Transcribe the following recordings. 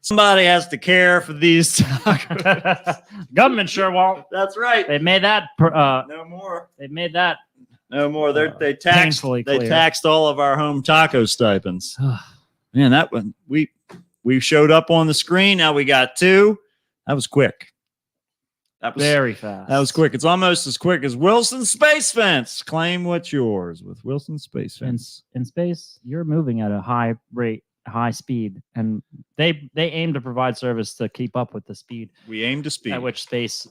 Somebody has to care for these tacos. Government sure won't. That's right. They made that. No more. They made that. No more. They taxed. Painfully They clear. taxed all of our home taco stipends. Man, that one we showed up on the screen. Now we got 2. That was quick. That was Very fast. That was quick. It's almost as quick as Wilson Space Fence. Claim what's yours with Wilson Space Fence. In space, you're moving at a high rate, high speed, and they aim to provide service to keep up with the speed. We aim to speed at which space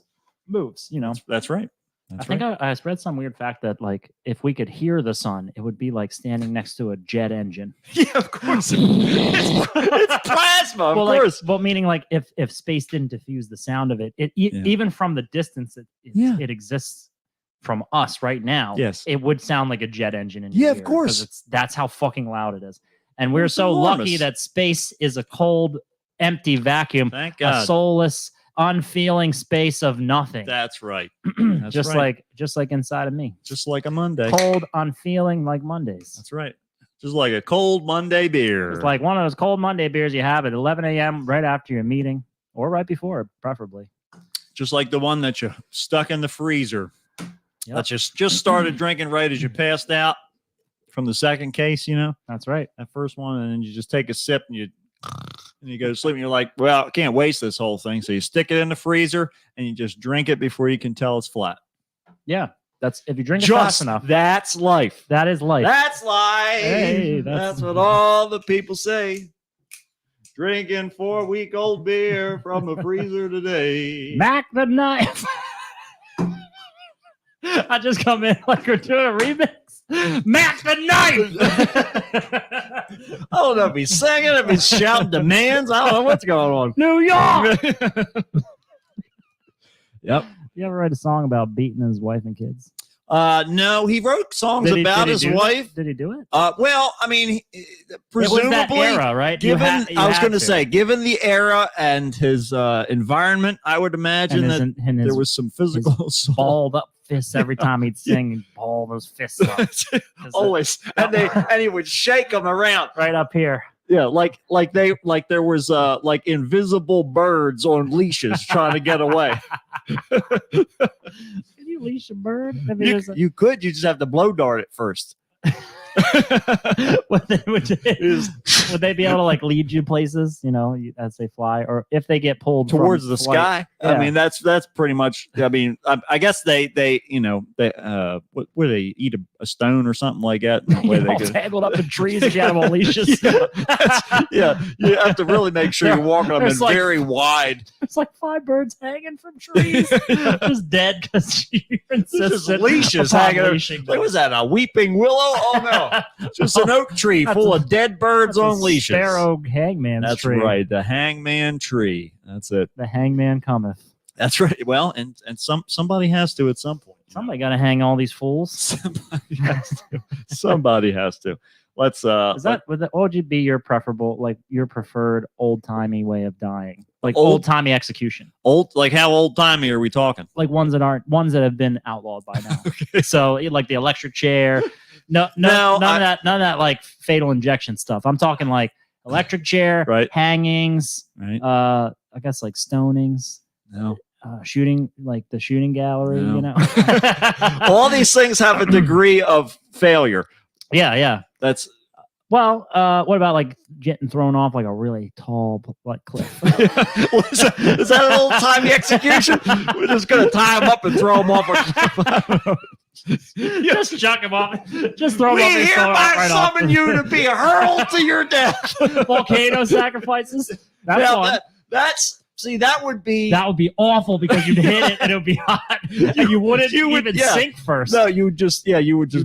moves. You know, that's right. I think I read some weird fact that like if we could hear the sun, it would be like standing next to a jet engine. Yeah, of course. It's plasma, of course. Well, meaning like if space didn't diffuse the sound of it, even from the distance it exists from us right now. Yes, it would sound like a jet engine in your ear, of course. That's how fucking loud it is. And we're so lucky that space is a cold, empty vacuum, Thank God. a soulless, unfeeling space of nothing. That's right. That's just right. like inside of me. Just like a Monday. Cold, unfeeling like Mondays. That's right. Just like a cold Monday beer. It's like one of those cold Monday beers you have at 11 a.m. right after your meeting or right before, preferably. Just like the one that you stuck in the freezer. Yep. That just started drinking right as you passed out from the second case, you know? That's right. That first one, and then you just take a sip and you go to sleep and you're like, well, I can't waste this whole thing. So you stick it in the freezer and you just drink it before you can tell it's flat. Yeah. That's if you drink it fast enough. That's life. That is life. That's life. Hey, that's what all the people say. Drinking 4-week-old beer from the freezer today. Mac the knife. I just come in like we're doing a remix. Mac the knife. I don't know if he's singing, if he's shouting demands. I don't know what's going on. New York. Yep. You ever write a song about beating his wife and kids? No, he wrote songs about his wife. Did he do it? Well, I mean, presumably, that era, right? Given, I was going to say, given the era and his environment, I would imagine that there was some physical balled up fists every time he'd sing. He'd ball those fists up. Always, and he would shake them around right up here. Yeah, like there was like invisible birds on leashes trying to get away. Can you leash a bird? I mean, you could. You just have to blow dart it first. would they be able to like lead you places, you know, as they fly, or if they get pulled towards the sky? Yeah. I mean, that's pretty much. I mean, I guess they you know they what would they eat a stone or something like that? The way they tangled up in trees if you have them on leashes. Yeah, you have to really make sure you're walking them in like, very wide. It's like 5 birds hanging from trees, just dead because you're insistent. Leashes hanging. What was that? A weeping willow? Oh no. Just an oak tree full of dead birds on leashes. Sparrow hangman tree. That's right. The hangman tree. That's it. The hangman cometh. That's right. Well, and somebody has to at some point. Somebody got to hang all these fools. Somebody has to. Somebody has to. Let's. What would be your preferable, like your preferred old timey way of dying? Like old timey execution. Like how old timey are we talking? Like ones that have been outlawed by now. Okay. So like the electric chair. None of that like fatal injection stuff. I'm talking like electric chair, right? Hangings, right? I guess like stonings. No. Shooting, like the shooting gallery, no. You know. All these things have a degree of failure. Yeah. That's well. What about like getting thrown off like a really tall cliff? Is that an old timey execution? We're just gonna tie him up and throw him off a cliff. Just chuck him off. Just throw him off. We hereby summon you to be hurled to your death. Volcano sacrifices. That would be awful because you'd hit it and it would be hot and you wouldn't even sink first. No, you would just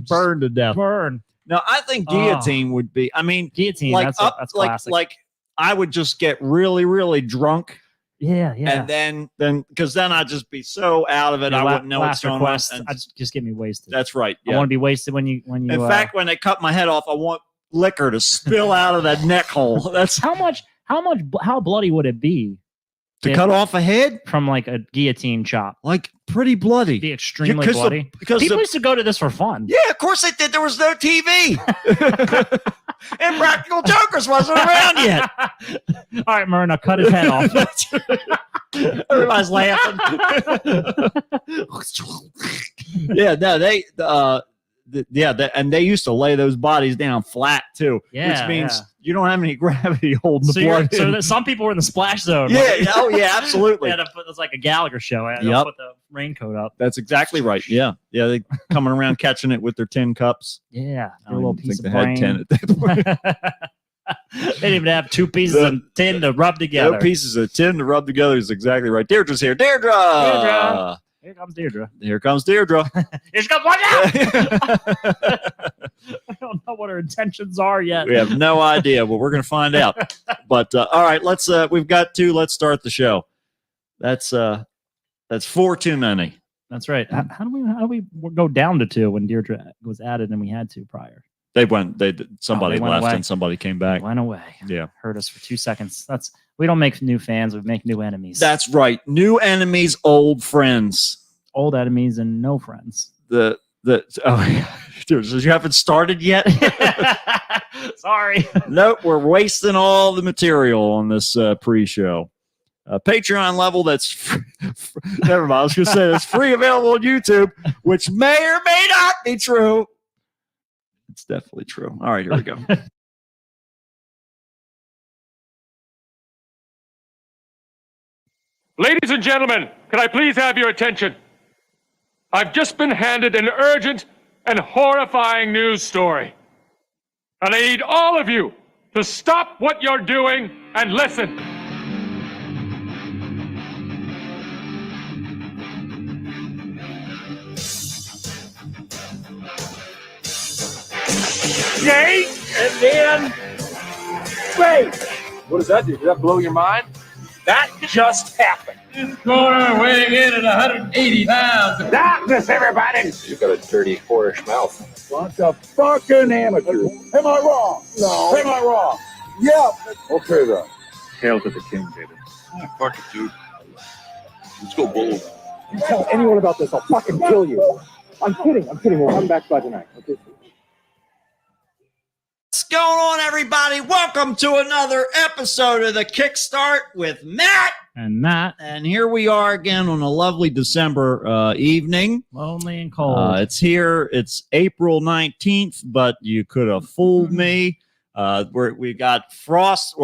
burn to death. Burn. No, I think guillotine would be. I mean, guillotine. Like that's classic. Like I would just get really, really drunk. Yeah. And then because then I'd just be so out of it, I wouldn't know what's going on. I just get me wasted. That's right. Yeah. I want to be wasted when you. In fact, when they cut my head off, I want liquor to spill out of that neck hole. That's how bloody would it be To cut off a head? From like a guillotine chop. Like pretty bloody. Be extremely bloody. Because people used to go to this for fun. Yeah, of course they did. There was no TV. And Practical Jokers wasn't around yet. All right, Myrna, cut his head off. Everybody's laughing. Yeah, no, and they used to lay those bodies down flat too, which means you don't have any gravity holding the blood. So some people were in the splash zone. Yeah, oh yeah, absolutely. It's like a Gallagher show. I had to put the raincoat up. That's exactly right. Yeah, they coming around catching it with their tin cups. Yeah, a little piece of brain. Had 10 at that point. They didn't even have two pieces of tin to rub together. No pieces of tin to rub together is exactly right. Deirdre's here. Deirdre. Here comes Deirdre. Here comes Deirdre. Here she comes. Watch out! I don't know what her intentions are yet. We have no idea, but we're going to find out. But all right, we've got two. Let's start the show. That's 4 too many. That's right. How do we go down to 2 when Deirdre was added and we had 2 prior? Somebody left and somebody came back. They went away. Yeah. Heard us for 2 seconds. We don't make new fans, we make new enemies. That's right. New enemies, old friends. Old enemies and no friends. Dude, you haven't started yet? Sorry. Nope, we're wasting all the material on this pre-show. Patreon level that's never mind. I was going to say it's free, available on YouTube, which may or may not be true. It's definitely true. All right, here we go. Ladies and gentlemen, can I please have your attention? I've just been handed an urgent and horrifying news story. And I need all of you to stop what you're doing and listen. Yay! And then... Wait! What does that do? Did that blow your mind? That just happened. This corner weighing in at 180 pounds. Darkness, everybody! You've got a dirty, whorish mouth. Bunch of fucking amateurs. Am I wrong? No. Am I wrong? Yeah. Okay, then. Hail to the king, David. Fuck it, dude. Let's go bold. You tell anyone about this, I'll fucking kill you. I'm kidding. We'll come back by tonight. Okay. What's going on, everybody? Welcome to another episode of the Kickstart with Matt and Matt. And here we are again on a lovely December evening. Lonely and cold. It's here. It's April 19th, but you could have fooled me. We got freeze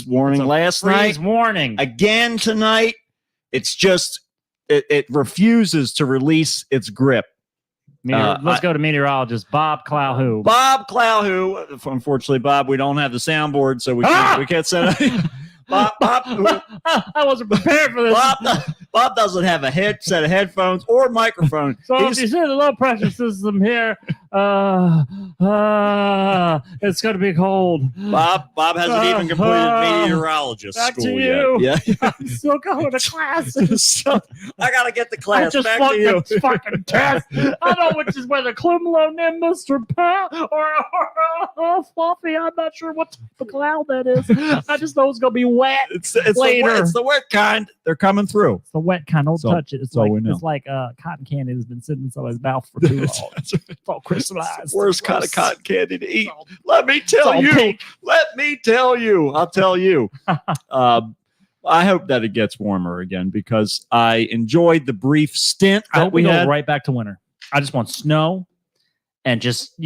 warning last night. Freeze warning. Again tonight. It's just, it refuses to release its grip. Let's go to meteorologist Bob Clowhoo. Bob Clowhoo. Unfortunately, Bob, we don't have the soundboard, so we can't send it. Bob, I wasn't prepared for this. Bob doesn't have a set of headphones or microphone. So if you see the low pressure system here, it's going to be cold. Bob hasn't even completed meteorologist back school to you. yet. Yeah. I'm still going to class. So, I got to get the class I just back to you. This fucking test. I don't know which is whether cumulonimbus or fluffy. I'm not sure what type of cloud that is. I just know it's going to be wet. It's later. It's the wet kind. They're coming through. It's the wet kind. Don't touch it. It's like know. Cotton candy has been sitting in somebody's mouth for too long. It's all crystallized. It's the worst kind of cotton candy to eat. Let me tell you. Pink. Let me tell you. I'll tell you. I hope that it gets warmer again because I enjoyed the brief stint that we had. Go right back to winter. I just want snow and just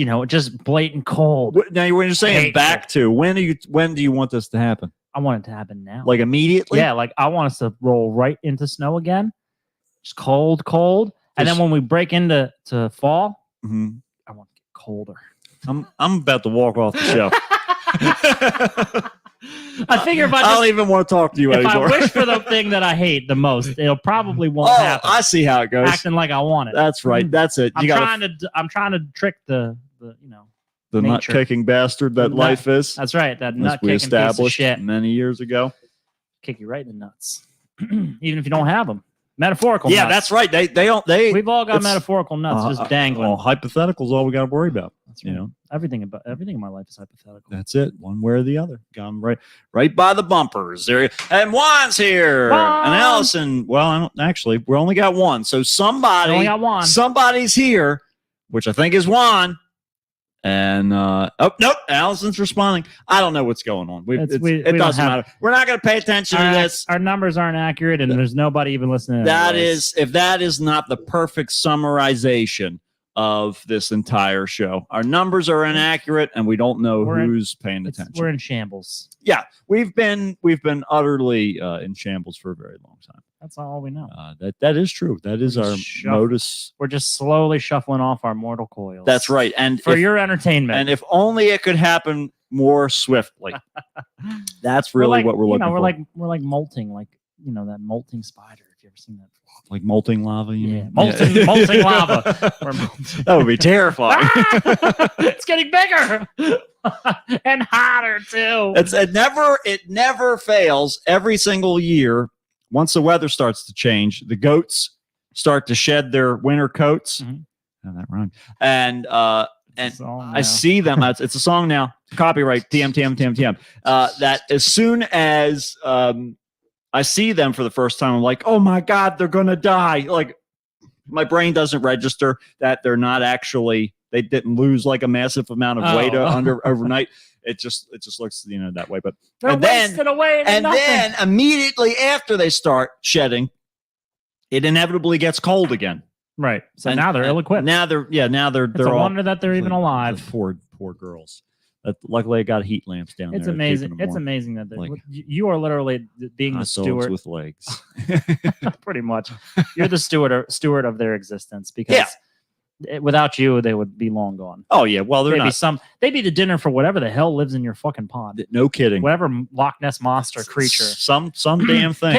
blatant cold. Now you're saying back to when do you want this to happen? I want it to happen now. Like immediately? Yeah, like I want us to roll right into snow again. Just cold. And then when we break into fall, I want to get colder. I'm about to walk off the show. I figure if I don't even want to talk to you anymore. If I wish for the thing that I hate the most, it'll probably won't happen. I see how it goes. Acting like I want it. That's right. That's it. I'm trying to trick the nut kicking bastard that life is. That's right. That nut kicking piece of shit. Many years ago. Kick you right in the nuts, even if you don't have them. Metaphorical. Yeah, nuts. that's right. We've all got it's- metaphorical nuts just dangling. Well, hypothetical is all we got to worry about. That's right. Everything in my life is hypothetical. That's it. One way or the other. Got 'em right by the bumpers. There. And Juan's here. Juan! And Allison. Well, I don't, actually, we only got one. So only got one. somebody's here, which I think is Juan. And nope, Allison's responding. I don't know what's going on. It doesn't matter. We're not going to pay attention to this. Our numbers aren't accurate, and there's nobody even listening. If that is not the perfect summarization of this entire show. Our numbers are inaccurate, and we don't know who's paying attention. We're in shambles. Yeah, we've been utterly in shambles for a very long time. That's all we know. That is true. That is our modus. We're just slowly shuffling off our mortal coils. That's right. And for your entertainment. And if only it could happen more swiftly. That's really what we're looking for. We're like molting, like that molting spider. Have you ever seen that? Like molting lava? Yeah, molting lava. That would be terrifying. It's getting bigger and hotter too. It never fails. Every single year, once the weather starts to change, the goats start to shed their winter coats. Mm-hmm. Oh, that rhymed. And I see them. It's a song now. Copyright. TM. That as soon as I see them for the first time, I'm like, oh my God, they're gonna die. Like my brain doesn't register that they're not actually. They didn't lose like a massive amount of weight overnight. It just looks that way. But they're wasted away. Then immediately after they start shedding, it inevitably gets cold again. Right. So now they're ill-equipped. Now they're It's a wonder that they're even alive. Poor girls. Luckily, I got heat lamps down there. It's amazing. It's amazing that you are literally being the steward with legs. Pretty much, you're the steward of their existence because without you, they would be long gone. Oh yeah, well they'd be the dinner for whatever the hell lives in your fucking pond. No kidding. Whatever Loch Ness monster creature. Some damn thing.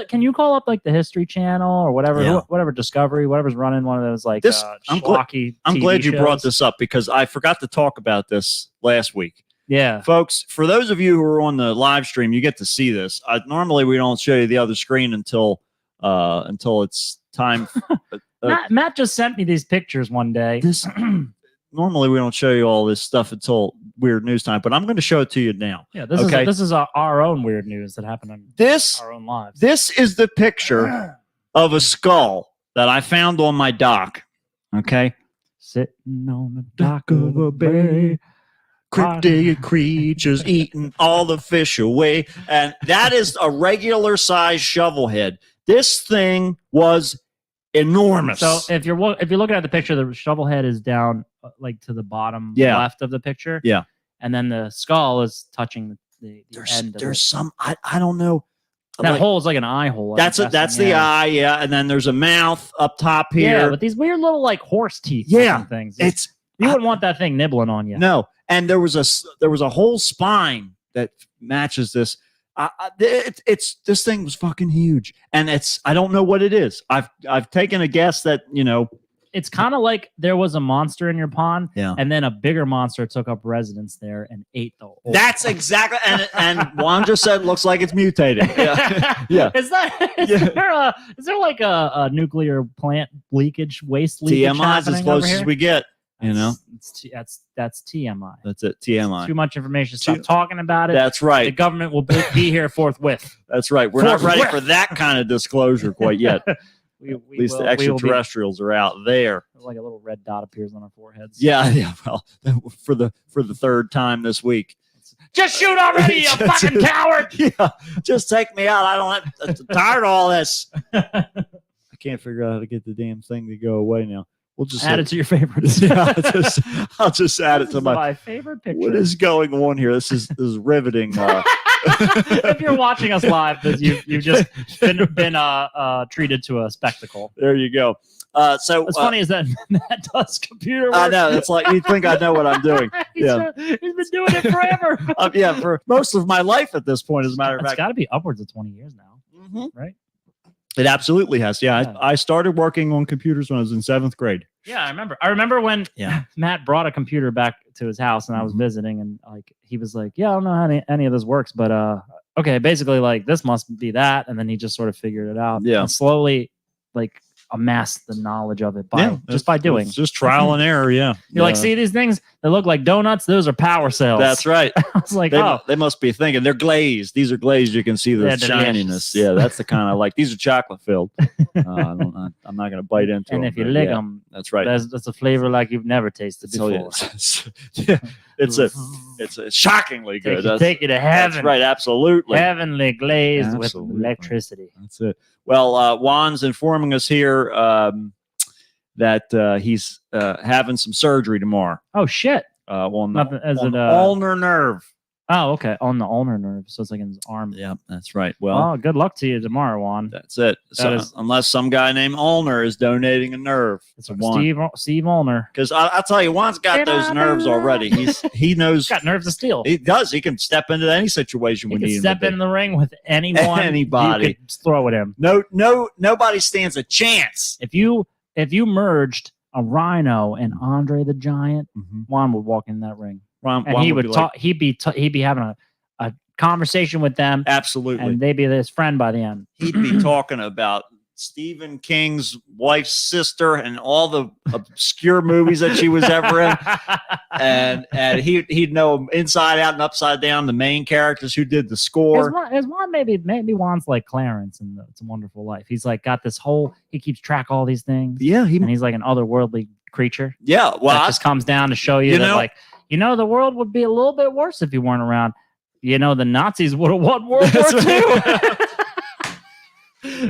Can you call up like the History Channel or whatever Discovery, whatever's running one of those like I'm glad you brought this up because I forgot to talk about this last week. Yeah, folks, for those of you who are on the live stream, you get to see this. Normally we don't show you the other screen until it's time. Matt just sent me these pictures one day. Normally we don't show you all this stuff until weird news time, but I'm going to show it to you now. Yeah, this is our own weird news that happened on our own lives. This is the picture of a skull that I found on my dock. Okay, sitting on the dock of a bay. Cryptid creatures eating all the fish away, and that is a regular size shovel head. This thing was enormous. So if you're looking at the picture, the shovel head is down like to the bottom left of the picture. Yeah, and then the skull is touching the end. There's some I don't know. That hole is like an eye hole. That's the eye, and then there's a mouth up top here. Yeah, but these weird little like horse teeth. Things. You wouldn't want that thing nibbling on you. No, and there was a whole spine that matches this. This thing was fucking huge, and I don't know what it is. I've taken a guess that it's kind of like there was a monster in your pond, yeah, and then a bigger monster took up residence there and ate the whole. That's exactly, and Juan just said looks like it's mutated. Yeah, yeah. Is there like a nuclear plant leakage, waste leakage? TMI is as close as we get. That's TMI. That's it. TMI. Too much information. Stop talking about it. That's right. The government will be here forthwith. That's right. We're not ready for that kind of disclosure quite yet. At least the extraterrestrials are out there. Like a little red dot appears on our foreheads. Yeah. Well, for the third time this week. Just shoot already, you fucking coward! Yeah, just take me out. I'm tired of all this. I can't figure out how to get the damn thing to go away now. We'll just add it to your favorites. Yeah, I'll just add it to my favorite picture. What is going on here? This is riveting. If you're watching us live, you've just been treated to a spectacle. There you go. So what's funny is that Matt does computer work. I know. It's like you think I know what I'm doing. He's been doing it forever. For most of my life at this point, as a matter of fact. It's got to be upwards of 20 years now, right? It absolutely has. Yeah. I started working on computers when I was in 7th grade. Yeah, I remember when Matt brought a computer back to his house and I was visiting, and like he was like, "Yeah, I don't know how any of this works, but okay, basically like this must be that," and then he just sort of figured it out. Yeah. And slowly like amass the knowledge of it by doing. It's just trial and error. Yeah, You're like, see these things that look like donuts? Those are power cells. That's right. I was like, they must be thinking they're glazed. These are glazed. You can see the shininess. Yeah, that's the kind of like these are chocolate filled. I'm not going to bite into them. And if you lick them, that's right. That's a flavor like you've never tasted before. Yeah, it's a shockingly good. Take you to heaven. That's right. Absolutely. Heavenly glazed with electricity. That's it. Well, Juan's informing us here that he's having some surgery tomorrow. Oh shit! On the ulnar nerve. Oh, okay. On the ulnar nerve, so it's like in his arm. Yeah, that's right. Well, good luck to you tomorrow, Juan. That's it. Unless some guy named Ulner is donating a nerve. It's Steve Ulner. Because I'll tell you, Juan's got those nerves already. He knows. He's got nerves of steel. He does. He can step into any situation we need. He can step in the ring with anyone. Anybody. You could throw at him. Nobody stands a chance. If you merged a Rhino and Andre the Giant, Juan would walk in that ring. And he would talk. He'd be having a conversation with them. Absolutely, and they'd be his friend by the end. He'd be talking about Stephen King's wife's sister and all the obscure movies that she was ever in, and he'd know inside out and upside down the main characters who did the score. Is Juan maybe Juan's like Clarence in It's a Wonderful Life? He's like got this whole. He keeps track of all these things. Yeah, and he's like an otherworldly creature. Yeah, well, that just comes down to show you that like. The world would be a little bit worse if you weren't around. The Nazis would have won World War II.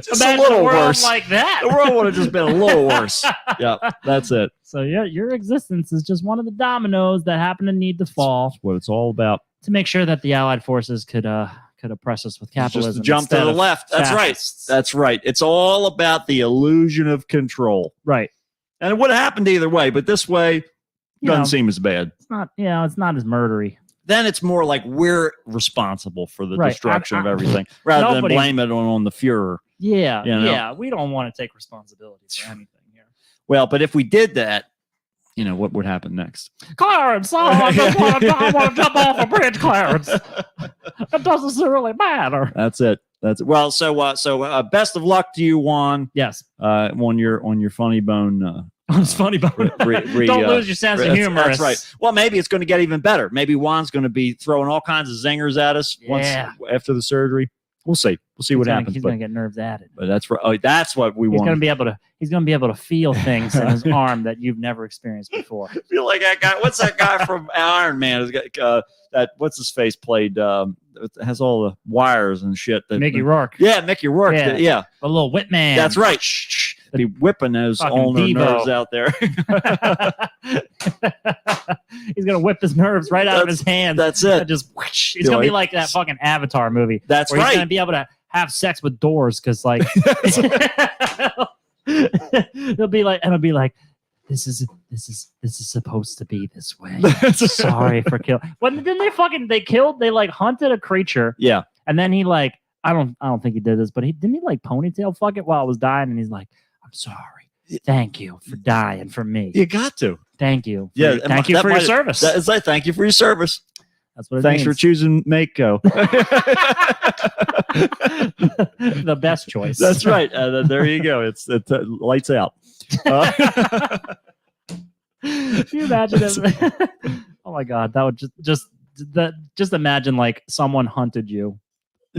Just a little worse. Like that. The world would have just been a little worse. Yeah, that's it. So your existence is just one of the dominoes that happen to need to fall. That's what it's all about. To make sure that the Allied forces could oppress us with capitalism. Just jump to the left. That's fascists. right. That's right. It's all about the illusion of control. Right. And it would have happened either way, but this way doesn't seem as bad. It's not, it's not as murdery. Then it's more like we're responsible for the destruction of everything, rather than blame it on the Fuhrer. Yeah, yeah. We don't want to take responsibility for anything here. Well, but if we did that, what would happen next? Clarence, I want to jump off a bridge, Clarence. It doesn't really matter. That's it. Well. So best of luck to you, Juan. Yes. On your funny bone. It's funny, but don't lose your sense of humor. That's right. Well, maybe it's going to get even better. Maybe Juan's going to be throwing all kinds of zingers at us once after the surgery. We'll see. We'll see what happens. He's going to get nerves added. But that's right. Oh, that's what we want. He's going to be able to feel things in his arm that you've never experienced before. I feel like that guy. What's that guy from Iron Man? That what's his face played? It has all the wires and shit. Mickey Rourke. Yeah, Mickey Rourke. Yeah. The little whip man. That's right. Be whipping those ulnar nerves out there. He's gonna whip his nerves right out of his hands. That's it. Just it's gonna be like that fucking Avatar movie. That's where right. He's gonna be able to have sex with doors because like it'll be like this is supposed to be this way. Sorry for killing. When didn't they like hunted a creature? Yeah. And then he like I don't think he did this, but didn't he like ponytail fuck it while it was dying, and he's like, I'm sorry. Thank you for dying for me. You got to. Thank you. Thank you for your service. It's like thank you for your service. That's what it Thanks means. for choosing Mako. The best choice. That's right. There you go. It lights out. Can you imagine it? Oh my God, that would just imagine like someone hunted you.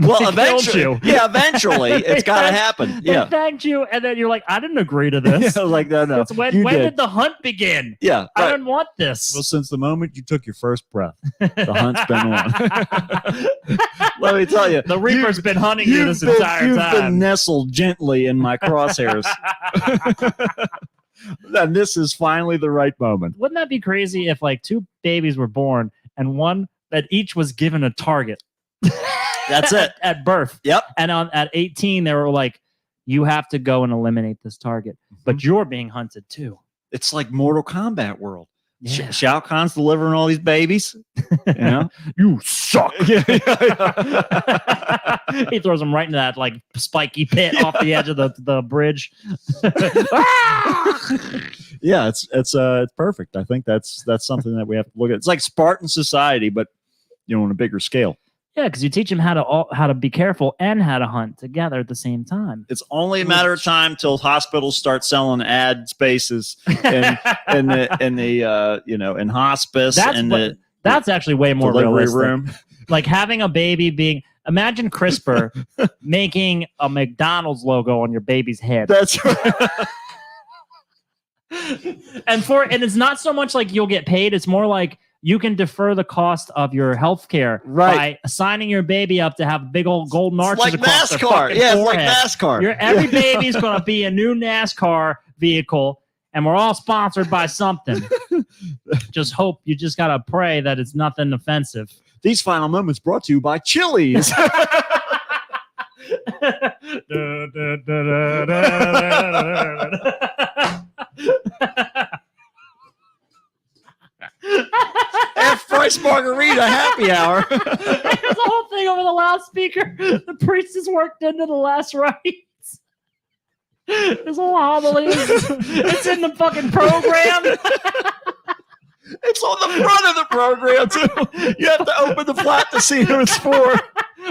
Well, eventually, eventually, it's got to happen. Yeah, they thanked you, and then you're like, I didn't agree to this. Like no. When did the hunt begin? Yeah, right. I didn't want this. Well, since the moment you took your first breath, the hunt's been on. Let me tell you, the Reaper's been hunting you this entire time. You've been nestled gently in my crosshairs. And this is finally the right moment. Wouldn't that be crazy if like two babies were born and one that each was given a target? That's it. At birth. Yep. And at 18, they were like, you have to go and eliminate this target. But you're being hunted too. It's like Mortal Kombat world. Yeah. Shao Kahn's delivering all these babies. You suck. He throws them right into that like spiky pit off the edge of the bridge. Yeah, it's perfect. I think that's something that we have to look at. It's like Spartan society, but on a bigger scale. Yeah, because you teach them how to be careful and how to hunt together at the same time. It's only a matter of time till hospitals start selling ad spaces in hospice. That's actually way more delivery realistic. room. Like having a baby being. Imagine CRISPR making a McDonald's logo on your baby's head. That's right. and it's not so much like you'll get paid. It's more like you can defer the cost of your health care by signing your baby up to have big old golden arches like across their NASCAR. fucking Yeah, it's forehead. like NASCAR. Every baby's going to be a new NASCAR vehicle, and we're all sponsored by something. Just hope. You just got to pray that it's nothing offensive. These final moments brought to you by Chili's. Half-price margarita happy hour. There's a whole thing over the loudspeaker. The priest is worked into the last rites. There's a whole homily. It's in the fucking program. It's on the front of the program too. You have to open the flap to see who it's for.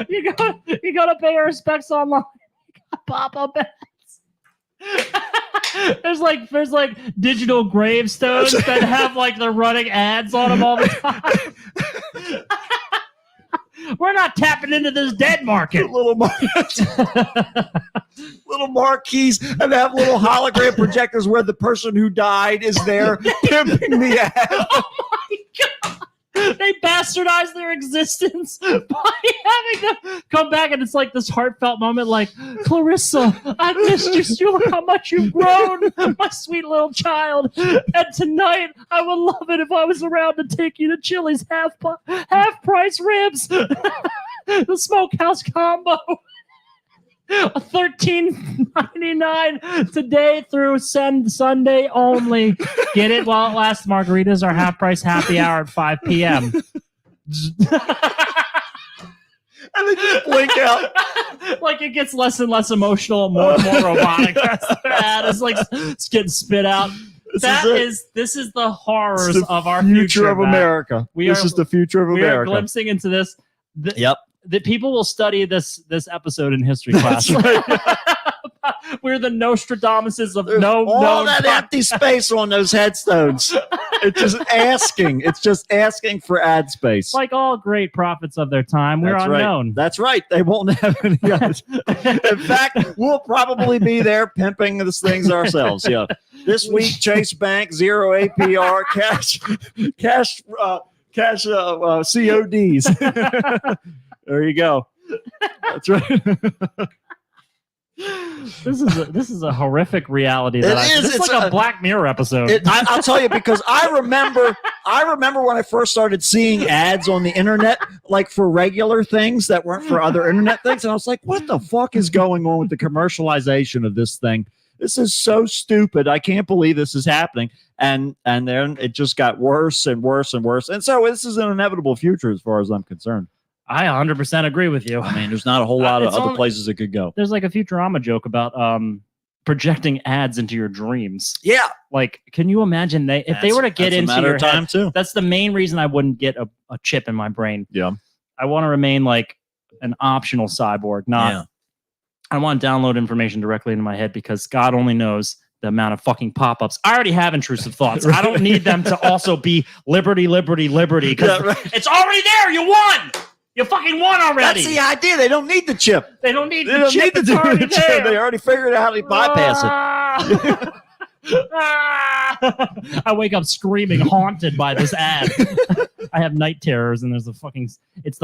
You gotta pay your respects online. Pop-up ads. There's like digital gravestones that have like the running ads on them all the time. We're not tapping into this dead market. Little marquees, and they have little hologram projectors where the person who died is there pimping the ad. Oh my god! They bastardize their existence by having to come back, and it's like this heartfelt moment, like, Clarissa, I missed you. Look how much you've grown, my sweet little child. And tonight, I would love it if I was around to take you to Chili's half-price ribs, the smokehouse combo. $13.99 today through Sunday only. Get it while it lasts. Margaritas are half price happy hour at 5 p.m. And they just blink out. Like it gets less and less emotional, more and more robotic. That's their ad. It's like it's getting spit out. This is the horrors of our future of America. This is the future of America. We are glimpsing into this. Yep. That people will study this episode in history class. Right. We're the Nostradamuses of that empty space on those headstones. It's just asking for ad space. Like all great prophets of their time, we're unknown. Right. That's right. They won't have any others. In fact, we'll probably be there pimping these things ourselves. Yeah. This week, Chase Bank, 0 APR, cash CODs. There you go. That's right. This is a horrific reality. It's like a Black Mirror episode. I'll tell you, because I remember when I first started seeing ads on the internet, like for regular things that weren't for other internet things, and I was like, "What the fuck is going on with the commercialization of this thing? This is so stupid. I can't believe this is happening." And then it just got worse and worse and worse. And so this is an inevitable future, as far as I'm concerned. I 100% agree with you. I mean, there's not a whole lot of other places it could go. There's like a Futurama joke about projecting ads into your dreams. Yeah. Like, can you imagine if they were to get into your time head, too. That's the main reason I wouldn't get a chip in my brain. Yeah. I want to remain like an optional cyborg, not I want to download information directly into my head, because God only knows the amount of fucking pop-ups. I already have intrusive thoughts. Right. I don't need them to also be liberty, because it's already there. You won. You fucking won already. That's the idea. They don't need the chip. They don't need the chip. It's already there. They already figured out how to bypass it. I wake up screaming, haunted by this ad. I have night terrors, and it's the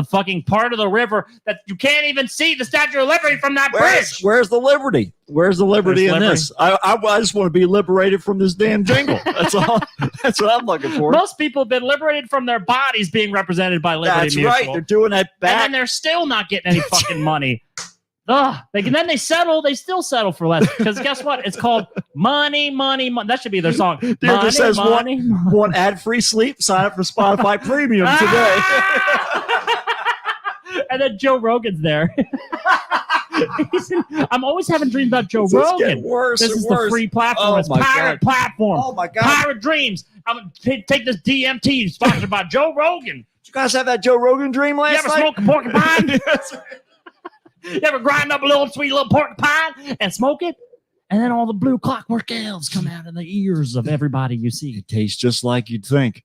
fucking part of the river that you can't even see the Statue of Liberty from that bridge. Where's the liberty? Where's the liberty in this? I just want to be liberated from this damn jingle. That's all. That's what I'm looking for. Most people have been liberated from their bodies being represented by Liberty That's Mutual. right. They're doing that back. And then they're still not getting any fucking money. Then they settle. They still settle for less, because guess what? It's called money, money, money. That should be their song. Money, says money. Want ad-free sleep? Sign up for Spotify Premium today. And then Joe Rogan's there. I'm always having dreams about Joe Rogan. This is the free platform. It's pirate platform. Oh my God. Pirate dreams. I'm gonna take this DMT sponsored by Joe Rogan. you guys have that Joe Rogan dream You last ever night? smoke a porcupine? You ever grind up a little sweet little porcupine and smoke it? And then all the blue clockwork elves come out in the ears of everybody you see. It tastes just like you'd think.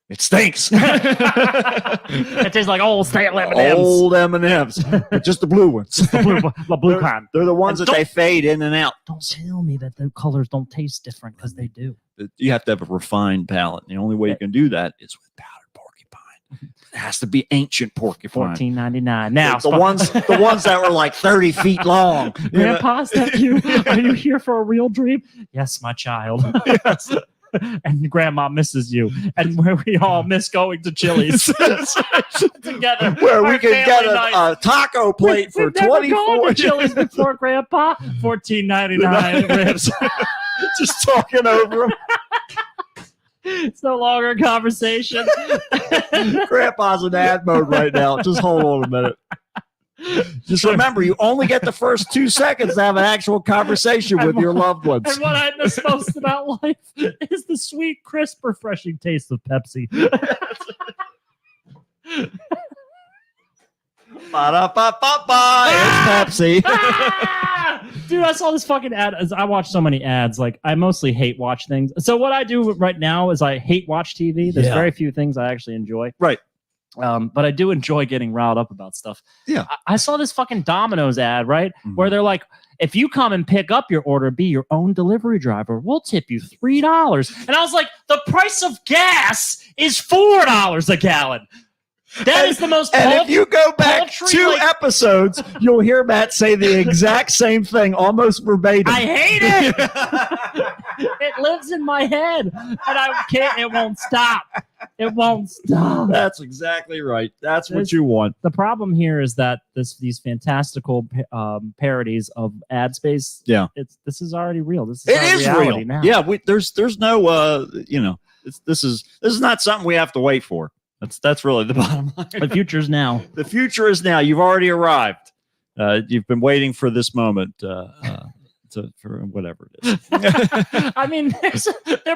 It stinks. It tastes like old stale M&Ms. Old M&Ms, but just the blue ones. The blue kind. They're the ones And that they fade in and out. Don't tell me that the colors don't taste different, because they do. You have to have a refined palate. The only way you can do that is with powdered porcupine. It has to be ancient porcupine. $14.99. Now the ones that were like 30 feet long. Grandpa, is that you? Are you here for a real dream? Yes, my child. Yes. And grandma misses you, and where we all miss going to Chili's together, Where we Our can get family night. a taco plate for We've never gone $24. to Chili's before, Grandpa. $14.99 ribs. Just talking over them. It's no longer a conversation. Grandpa's in ad mode right now. Just hold on a minute. Just remember, you only get the first 2 seconds to have an actual conversation with your loved ones. And what I miss most about life is the sweet, crisp, refreshing taste of Pepsi. Ba-da-ba-ba-ba, it's Pepsi. Dude, I saw this fucking ad. I watch so many ads. Like, I mostly hate watch things. So what I do right now is I hate watch TV. There's very few things I actually enjoy. Right. But I do enjoy getting riled up about stuff. Yeah. I saw this fucking Domino's ad, right? Mhm. Where they're like, if you come and pick up your order, be your own delivery driver, we'll tip you $3. And I was like, the price of gas is $4 a gallon. That is the most And if you go back paltry, 2 like- episodes, you'll hear Matt say the exact same thing, almost verbatim. I hate it. It lives in my head, and I can't. It won't stop. It won't stop. That's exactly right. That's what you want. The problem here is that these fantastical parodies of ad space. Yeah. This is already real. This is It our is reality real. now. Yeah, there's no this is not something we have to wait for. That's really the bottom line. The future's now. The future is now. You've already arrived. You've been waiting for this moment for whatever it is. I mean,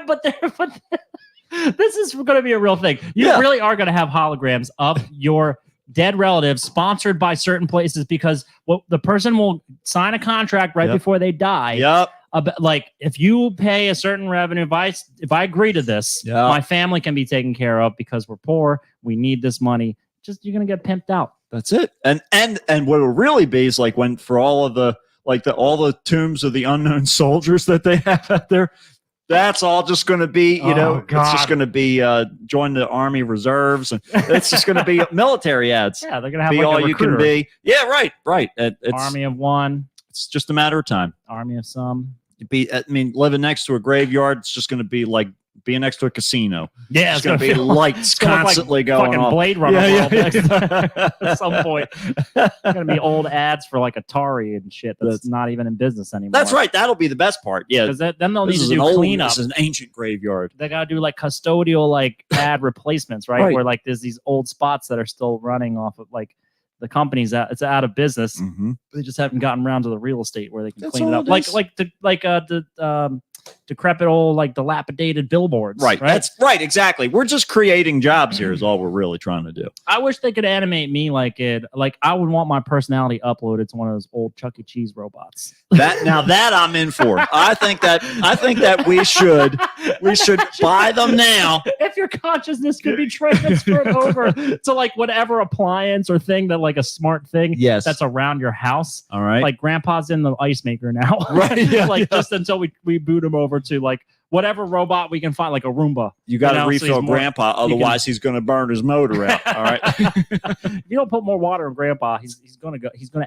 but this is going to be a real thing. You really are going to have holograms of your dead relatives sponsored by certain places, because the person will sign a contract right before they die. Yep. Like, if you pay a certain revenue, if I agree to this, my family can be taken care of because we're poor. We need this money. Just, you're going to get pimped out. That's it. And what it'll really be is like when for all of the all the tombs of the unknown soldiers that they have out there. That's all just going to be, it's just going to be join the Army Reserves, and it's just going to be military ads. Yeah, they're going to have be like all a you can recruiter. be. Yeah, right. It's Army of one, It's just a matter of time. army of some. Living next to a graveyard, it's just going to be like being next to a casino. Yeah, It's going to be lights constantly going fucking off. Blade Runner world Yeah. at some point. Going to be old ads for like Atari and shit that's not even in business anymore. That's right. That'll be the best part. Yeah. Because then they'll need This to is do an cleanup. This is an ancient graveyard. They got to do like custodial like ad replacements, right? Right. Where like there's these old spots that are still running off of like the company's it's out of business. Mm-hmm. They just haven't gotten around to the real estate where they can That's clean it all up. it is. Like the decrepit old like dilapidated billboards. Right. That's right. Exactly. We're just creating jobs here is all we're really trying to do. I wish they could animate me like it. Like I would want my personality uploaded to one of those old Chuck E. Cheese robots. That I'm in for. I think that we should buy them now. If your consciousness could be transferred over to like whatever appliance or thing that like a smart thing that's around your house. All right. Like grandpa's in the ice maker now. Right. Yeah, just until we boot him over to like whatever robot we can find, like a Roomba. You got to so refill he's more- Grandpa, otherwise he's going to burn his motor out. All right. If you don't put more water in Grandpa, he's gonna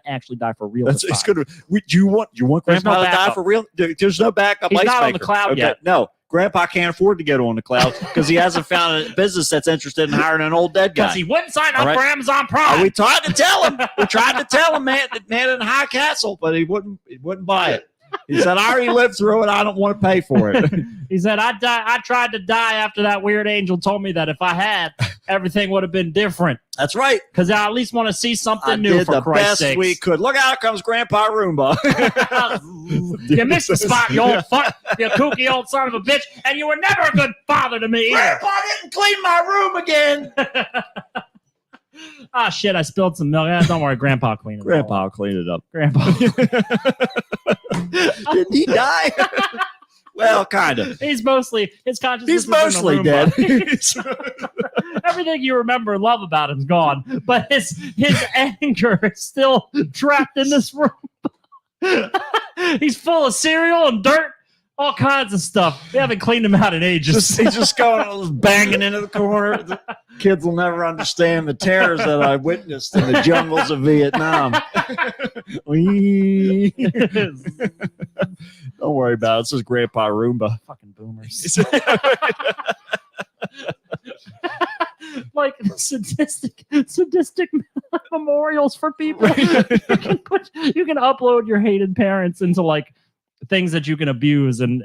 actually die for real. It's this going time. to. Do you want There's Grandpa no to die backup. for real? There's no backup. He's ice not on maker. the cloud yet. No. Grandpa can't afford to get on the cloud because he hasn't found a business that's interested in hiring an old dead guy. Because he wouldn't sign up All right. for Amazon Prime. We tried to tell him. We tried to tell him, man in High Castle, but he wouldn't buy it. He said, I already lived through it. I don't want to pay for it. He said, I tried to die after that weird angel told me that if I had, everything would have been different. That's right. Because I at least want to see something I new did for the Christ's best sakes. we could. Look out comes Grandpa Roomba. You missed the spot, you old fuck, you kooky old son of a bitch, and you were never a good father to me either. Grandpa didn't clean my room again. Ah, shit, I spilled some milk. Don't worry, Grandpa cleaned it all Grandpa up. will clean it up. Grandpa. Did he die? Well, kind of. He's mostly, his consciousness He's is in the mostly Roomba. dead. Everything you remember and love about him's gone, but his anger is still trapped in this room. He's full of cereal and dirt, all kinds of stuff. We haven't cleaned him out in ages. He's just going banging into the corner. The kids will never understand the terrors that I witnessed in the jungles of Vietnam. Don't worry about it. It's just Grandpa Roomba. Fucking boomers. Like sadistic memorials for people. You can upload your hated parents into like things that you can abuse and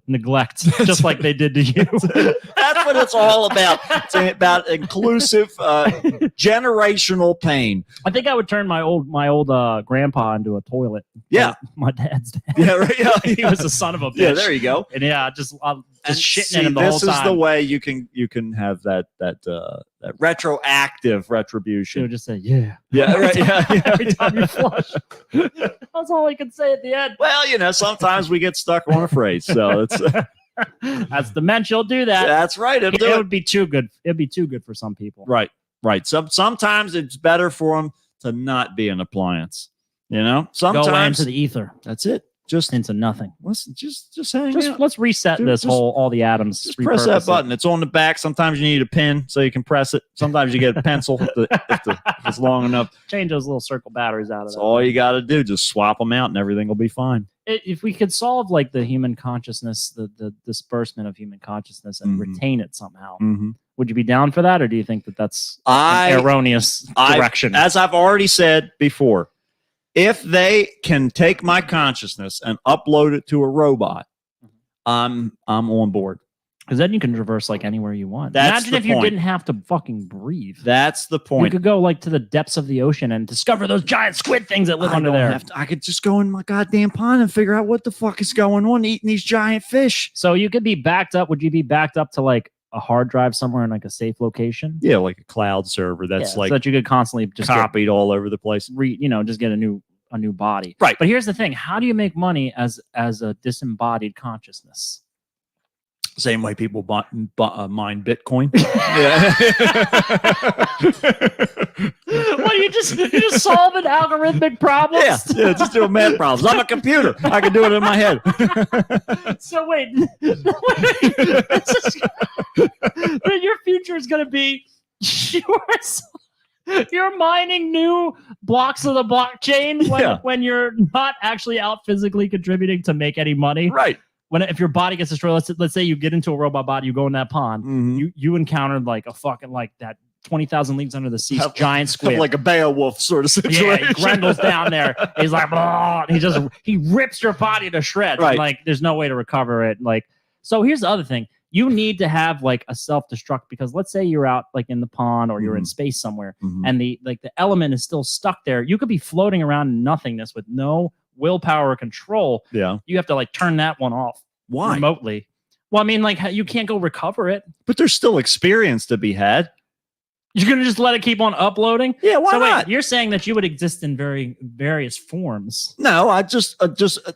neglect, just like they did to you. That's what it's all about. It's about inclusive generational pain. I think I would turn my old grandpa into a toilet. Yeah. Like my dad's dad. Yeah, right. Yeah, He was a son of a bitch. yeah, there you go. And yeah, just And shitting in him the whole this time. is the way you can have that retroactive She retribution. would just say, yeah. Yeah, right. Yeah, yeah. Every time you flush. That's all he could say at the end. Well, sometimes we get stuck on a phrase, so it's That's dementia. Will do that. that's right. It would be too good. It'd be too good for some people. Right. Sometimes it's better for them to not be an appliance. Sometimes Go into the ether, that's it. Just into nothing. listen, just hang out. Let's reset Dude, this just- whole all the atoms. Just press repurpose that it. button. It's on the back. Sometimes you need a pin so you can press it. Sometimes you get a pencil if it's long enough. Change those little circle batteries out of That's that. all you got to do. Just swap them out and everything will be fine. If we could solve like the human consciousness, the disbursement of human consciousness, and Mhm. retain it somehow, Mm-hmm. would you be down for that, or do you think that that's an erroneous direction? As I've already said before, if they can take my consciousness and upload it to a robot, I'm on board. Because then you can traverse like anywhere you want. That's Imagine the if you point. didn't have to fucking breathe. That's the You point. could go like to the depths of the ocean and discover those giant squid things that live under there. I could just go in my goddamn pond and figure out what the fuck is going on eating these giant fish. So you could be backed up. Would you be backed up to like a hard drive somewhere in like a safe location? Yeah, like a cloud server that's Yeah, like so that you could constantly just copied all over the place. just get a new body. Right. But here's the thing: how do you make money as a disembodied consciousness? Same way people mine Bitcoin. What you just solve an algorithmic problem? Yeah, just doing math problems. I'm a computer. I can do it in my head. So wait, then your future is going to be you're mining new blocks of the blockchain when you're not actually out physically contributing to make any money. Right. If your body gets destroyed, let's say you get into a robot body, you go in that pond, Mhm. you encountered like a fucking like that 20,000 Leagues Under the Sea giant squid. Like a Beowulf sort of situation. Yeah, Grendel's down there. He's like, "Blah," and he rips your body to shreds. Right. And, like, there's no way to recover it. Like, so here's the other thing: you need to have like a self-destruct, because let's say you're out like in the pond or you're in space somewhere, Mhm. and the element is still stuck there. You could be floating around in nothingness with no willpower or control. Yeah. You have to like turn that one off Why? remotely. Well, I mean, like you can't go recover it. But there's still experience to be had. You're gonna just let it keep on uploading? Yeah, why So wait, not? you're saying that you would exist in various forms. No, I just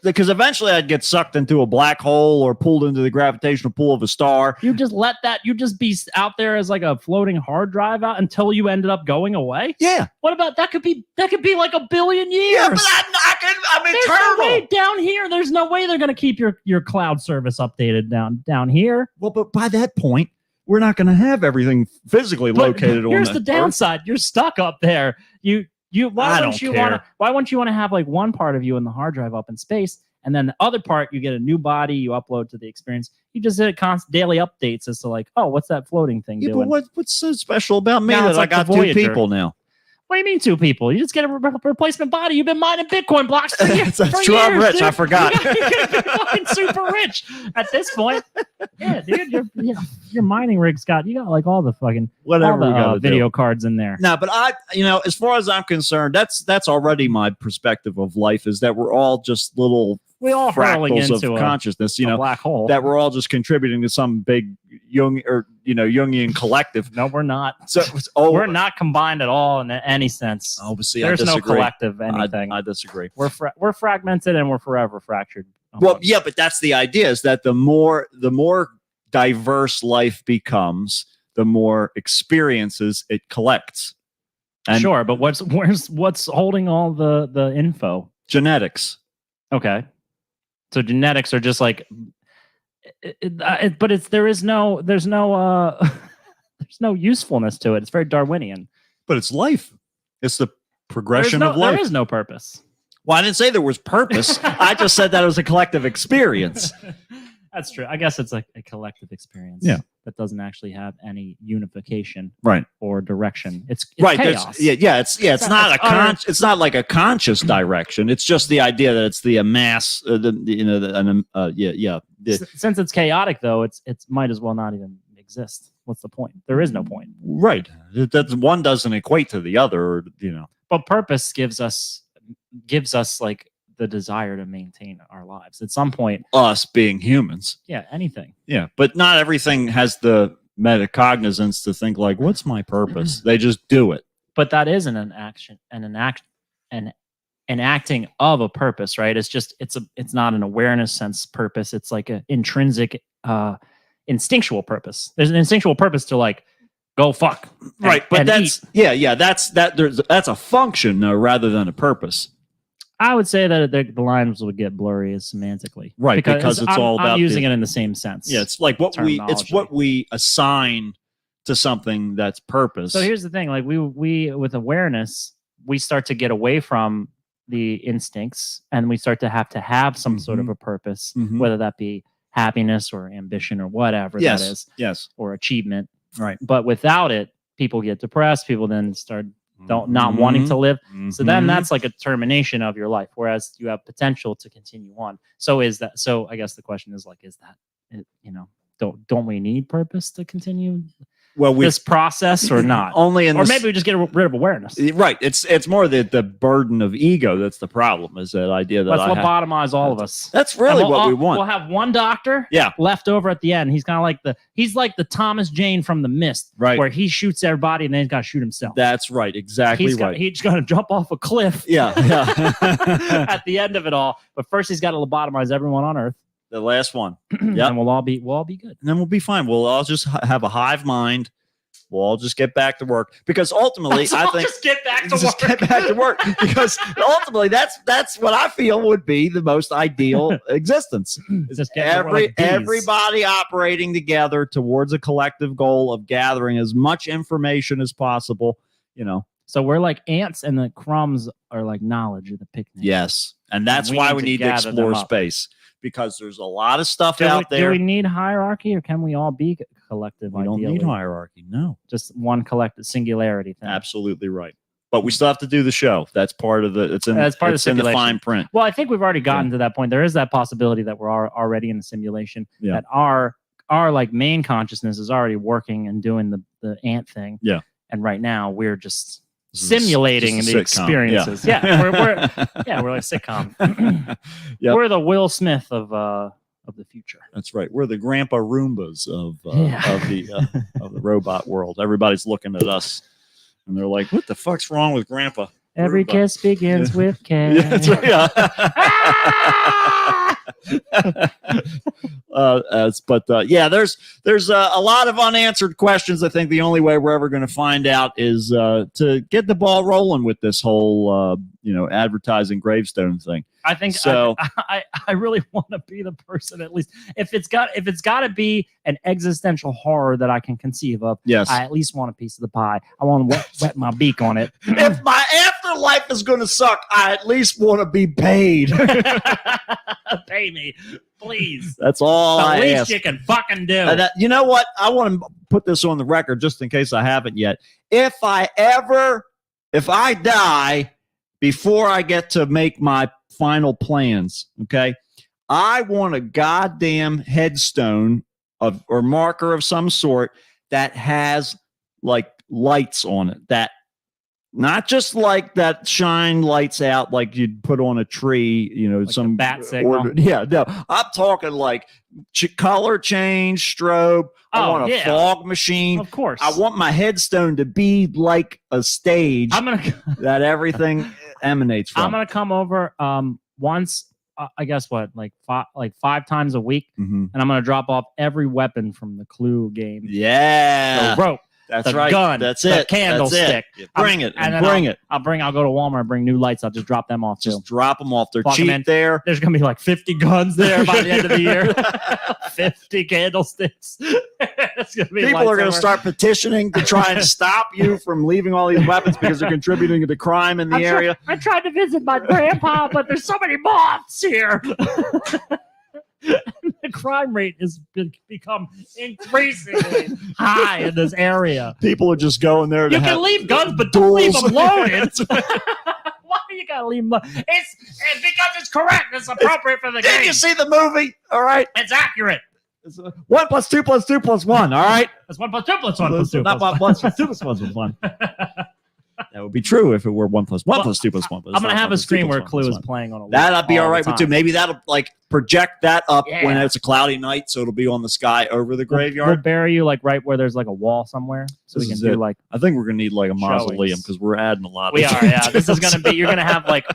because eventually I'd get sucked into a black hole or pulled into the gravitational pull of a star. You just let that, you just be out there as like a floating hard drive out until you ended up going away? Yeah. What about that? Could be like a billion years. Yeah, but I'm there's eternal. no way down here. There's no way they're gonna keep your cloud service updated down here. Well, but by that point, we're not going to have everything physically But located on here's the the downside. You're stuck up there. Why I wouldn't don't you care. want to have like one part of you in the hard drive up in space, and then the other part you get a new body, you upload to the experience. You just hit constant daily updates as to like, oh, what's that floating thing Yeah, doing? but what's so special about me Now that it's I like the got two Voyager. people now? What do you mean 2 people? You just get a replacement body. You've been mining Bitcoin blocks for years. That's true. I'm rich. Dude. I forgot. You're gonna be fucking super rich at this point. Yeah, dude. Your mining rig's got like all the fucking Whatever all the we gotta video do. cards in there. No, but as far as I'm concerned, that's already my perspective of life, is that we're all just little We all hurling fractals into of consciousness, a black hole. that we're all just contributing to some big Jungian collective. No, we're not. So We're not combined at all in any sense. Oh, but see, There's I no disagree. collective anything. I disagree. We're fragmented and we're forever fractured. Well, yeah, but that's the idea, is that the more diverse life becomes, the more experiences it collects. And sure, but what's holding all the info? genetics. Okay, so genetics are just like, but there's no there's no usefulness to it. It's very Darwinian. But it's life. It's the progression of life. There is no purpose. Well, I didn't say there was purpose. I just said that it was a collective experience. That's true. I guess it's like a collective experience. Yeah. That doesn't actually have any unification, Right. or direction. It's Right. chaos. It's not like a conscious direction. It's just the idea that it's the mass. Since it's chaotic, though, it's might as well not even exist. What's the point? There is no point. Right. That one doesn't equate to the other. But purpose gives us like the desire to maintain our lives. At some point, Us being humans. yeah, anything. Yeah, but not everything has the metacognizance to think like, what's my purpose? They just do it. But that isn't an action and an acting of a purpose, right? It's not an awareness sense purpose. It's like an intrinsic instinctual purpose. There's an instinctual purpose to like go fuck. Right. But that's eat. that's a function though, rather than a purpose. I would say that the lines would get blurry semantically. Right, because it's all about I'm using it in the same sense. Yeah, it's like terminology. what we assign to something that's purpose. So here's the thing, like we with awareness, we start to get away from the instincts and we start to have some sort of a purpose, whether that be happiness or ambition or whatever that is. Yes. Or achievement. Right. But without it, people get depressed, people then start not wanting to live. So then that's like a termination of your life, whereas you have potential to continue on. So I guess the question is like, is that, don't we need purpose to continue this process or not? Maybe we just get rid of awareness. Right. It's more the burden of ego that's the problem, is that idea that let's lobotomize all of us. That's really what we want. We'll have one doctor left over at the end. He's kind of like the Thomas Jane from The Mist, right, where he shoots everybody and then he's got to shoot himself. That's right. Exactly. He's going to jump off a cliff. Yeah. At the end of it all. But first he's got to lobotomize everyone on Earth. The last one. Yeah. And we'll all be good. And then we'll be fine. We'll all just have a hive mind. We'll all just get back to work, because ultimately, I think just get back to work. Because ultimately, that's what I feel would be the most ideal existence. Just everybody operating together towards a collective goal of gathering as much information as possible. So we're like ants, and the crumbs are like knowledge of the picnic. Yes, and that's why we need to explore space. Because there's a lot of stuff out there. Do we need hierarchy, or can we all be collective? We don't need hierarchy. No, just one collective singularity thing. Absolutely right. But we still have to do the show. That's part of the. It's in the fine print. Well, I think we've already gotten to that point. There is that possibility that we're already in the simulation. Yeah. That our like main consciousness is already working and doing the ant thing. Yeah. And right now we're just simulating the experiences. Yeah. We're like sitcom. Yep. We're the Will Smith of the future. That's right. We're the Grandpa Roombas of the robot world. Everybody's looking at us, and they're like, "What the fuck's wrong with Grandpa?" Every Roomba. kiss begins with K. Yeah, that's right. There's a lot of unanswered questions. I think the only way we're ever going to find out is to get the ball rolling with this whole advertising gravestone thing. I think so. I really want to be the person, at least if it's got to be an existential horror that I can conceive of. Yes, I at least want a piece of the pie. I want to wet my beak on it. If my afterlife is going to suck, I at least want to be paid. Pay me, please. That's all I ask. The least you can fucking do. You know what? I want to put this on the record just in case I haven't yet. If I ever if I die before I get to make my final plans, okay, I want a goddamn headstone or marker of some sort that has like lights on it, that not just like that shine lights out like you'd put on a tree, Like some a bat signal. Yeah, no, I'm talking like color change, strobe. I want a fog machine. Of course. I want my headstone to be like a stage that everything emanates from. I'm gonna come over once. I guess what, like 5 times a week, and I'm gonna drop off every weapon from the Clue game. Yeah, the rope. That's the right. gun, That's the it. candlestick. That's it. Bring it. And bring it. I'll go to Walmart, bring new lights. I'll just drop them off too. Just drop them off. They're Plug 'em cheap in. there. There's gonna be like 50 guns there by the end of the year. 50 candlesticks. It's gonna be People are going to start petitioning to try and stop you from leaving all these weapons because they're contributing to the crime in the area. I tried to visit my grandpa, but there's so many moths here. The crime rate has become increasingly high in this area. People are just going there to You can leave guns, but don't leave them loaded. Why do you gotta leave them? It's because it's correct. It's appropriate for the game. Did you see the movie? All right. It's accurate. It's 1 + 2 + 2 + 1. All right. It's 1 + 2 + 1 + 2. Not 1 + 2 + 1 + 1. That would be true if it were 1 + 1 + 2 + 1. I'm gonna have a screen where Clue is playing on a. That'd be all right with too. Maybe that'll like project that up when Yeah. it's a cloudy night, so it'll be on the sky over the We'll graveyard. bury you like right where there's like a wall somewhere, so This we is can do it. like. I think we're gonna need like a mausoleum Showings. because we're adding a lot. We of are, yeah. This is gonna be. You're gonna have like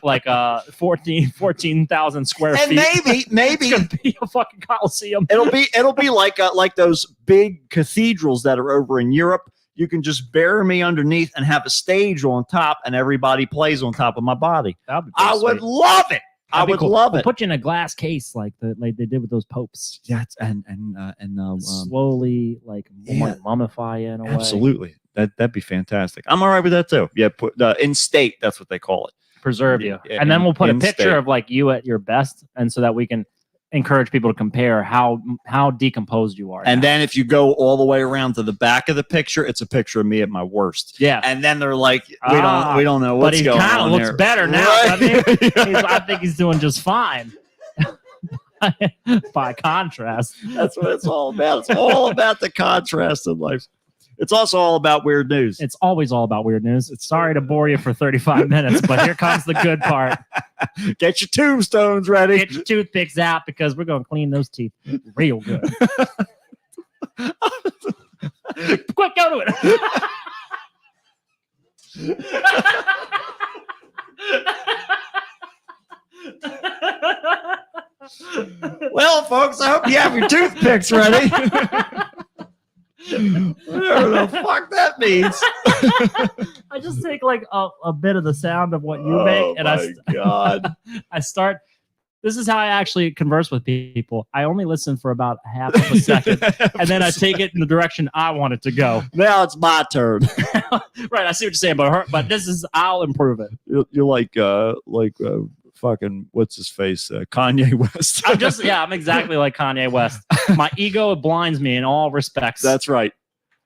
14,000 square and feet. maybe It's gonna be a fucking coliseum. it'll be like those big cathedrals that are over in Europe. You can just bury me underneath and have a stage on top, and everybody plays on top of my body. That'd be I pretty would sweet. love it. I That'd be would cool. love We'll it. put you in a glass case like they did with those popes. Yeah, and Slowly like yeah. mummify you in a way. absolutely. That'd be fantastic. I'm all right with that too. Yeah, put in state. That's what they call it. Preserve you, Yeah, and then we'll put a in picture state. of like you at your best, and so that we can encourage people to compare how decomposed you are. And now. then if you go all the way around to the back of the picture, it's a picture of me at my worst. yeah, And then they're like, we don't know but what's he going kind on of looks there. better now. Right. Doesn't he? I think he's doing just fine. By contrast, That's what it's all about. It's all about the contrast in life. It's also all about weird news. it's always all about weird news. Sorry to bore you for 35 minutes, but here comes the good part. Get your tombstones ready. Get your toothpicks out because we're going to clean those teeth real good. Quick, go to it. Well, folks, I hope you have your toothpicks ready. Whatever the fuck that means. I just take like a bit of the sound of what you make, and God. I start. This is how I actually converse with people. I only listen for about half of a second, and then I take it in the direction I want it to go. Now it's my turn. Right, I see what you're saying, but this is I'll improve it. You're like fucking what's his face, Kanye West. I'm exactly like Kanye West. My ego blinds me in all respects. That's right.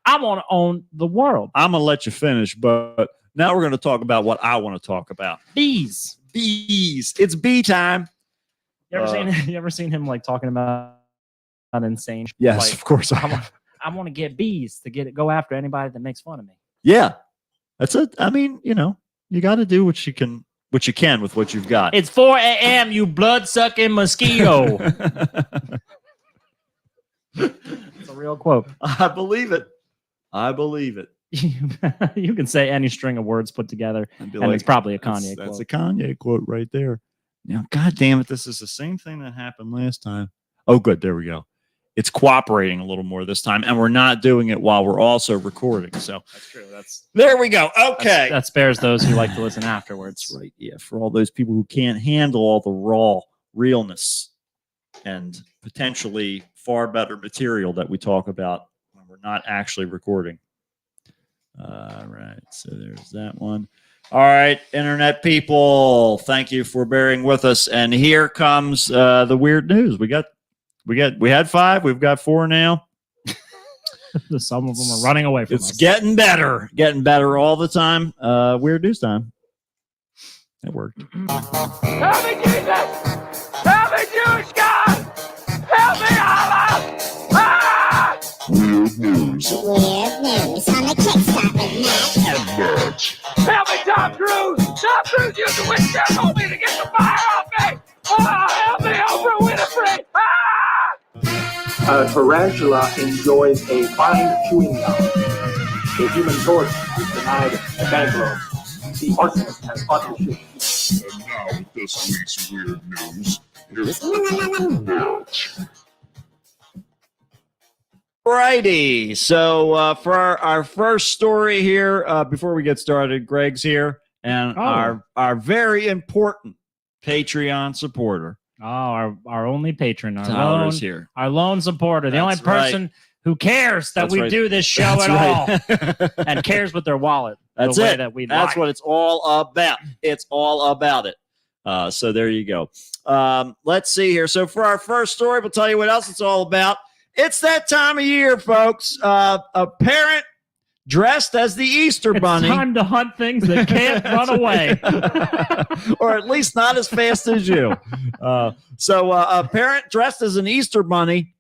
I want to own the world. I'm gonna let you finish, but now we're gonna talk about what I want to talk about. Bees. Bees. It's bee time. You ever seen him like talking about insane? Yes, Like, of course. I want to get bees to go after anybody that makes fun of me. Yeah, that's it. I mean, you got to do what you can with what you've got. It's 4 a.m. You blood sucking mosquito. It's a real quote. I believe it. You can say any string of words put together, I'd be and it's probably a Kanye That's quote. a Kanye quote right there. Now, God damn it, this is the same thing that happened last time. Oh, good. There we go. It's cooperating a little more this time, and we're not doing it while we're also recording. So That's true. there we go. Okay. That spares those who like to listen afterwards. That's right. Yeah. For all those people who can't handle all the raw realness and potentially far better material that we talk about when we're not actually recording. All right. So there's that one. All right, internet people, thank you for bearing with us. And here comes the weird news. We had 5. We've got 4 now. Some of them are running away from It's us. getting better all the time. Weird news time. It worked. Help me, Jesus! Help me, Jewish God! Help me, Allah! Ah! Weird news. Weird news on the Kickstart with Matt. Help me, Tom Cruise! Tom Cruise used the witch told me to get the fire off me! Help me, Oprah Winfrey! Ah! A tarantula enjoys a fine chewing gum. A human torch is denied a bank loan. The arsonist has fought the shit. And now with this week's weird news, here's Matt. Righty. So for our first story here, before we get started, Greg's here, and our very important Patreon supporter. Oh, our only patron, Tyler's here. our lone supporter, the That's only person who cares that That's we right. do this show That's at right. all and cares with their wallet. That's the way it. That we That's like. what it's all about. It's all about it. So there you go. Let's see here. So for our first story, we'll tell you what else it's all about. It's that time of year, folks. A parent dressed as the Easter Bunny. It's time to hunt things that can't run away. Or at least not as fast as you. So a parent dressed as an Easter Bunny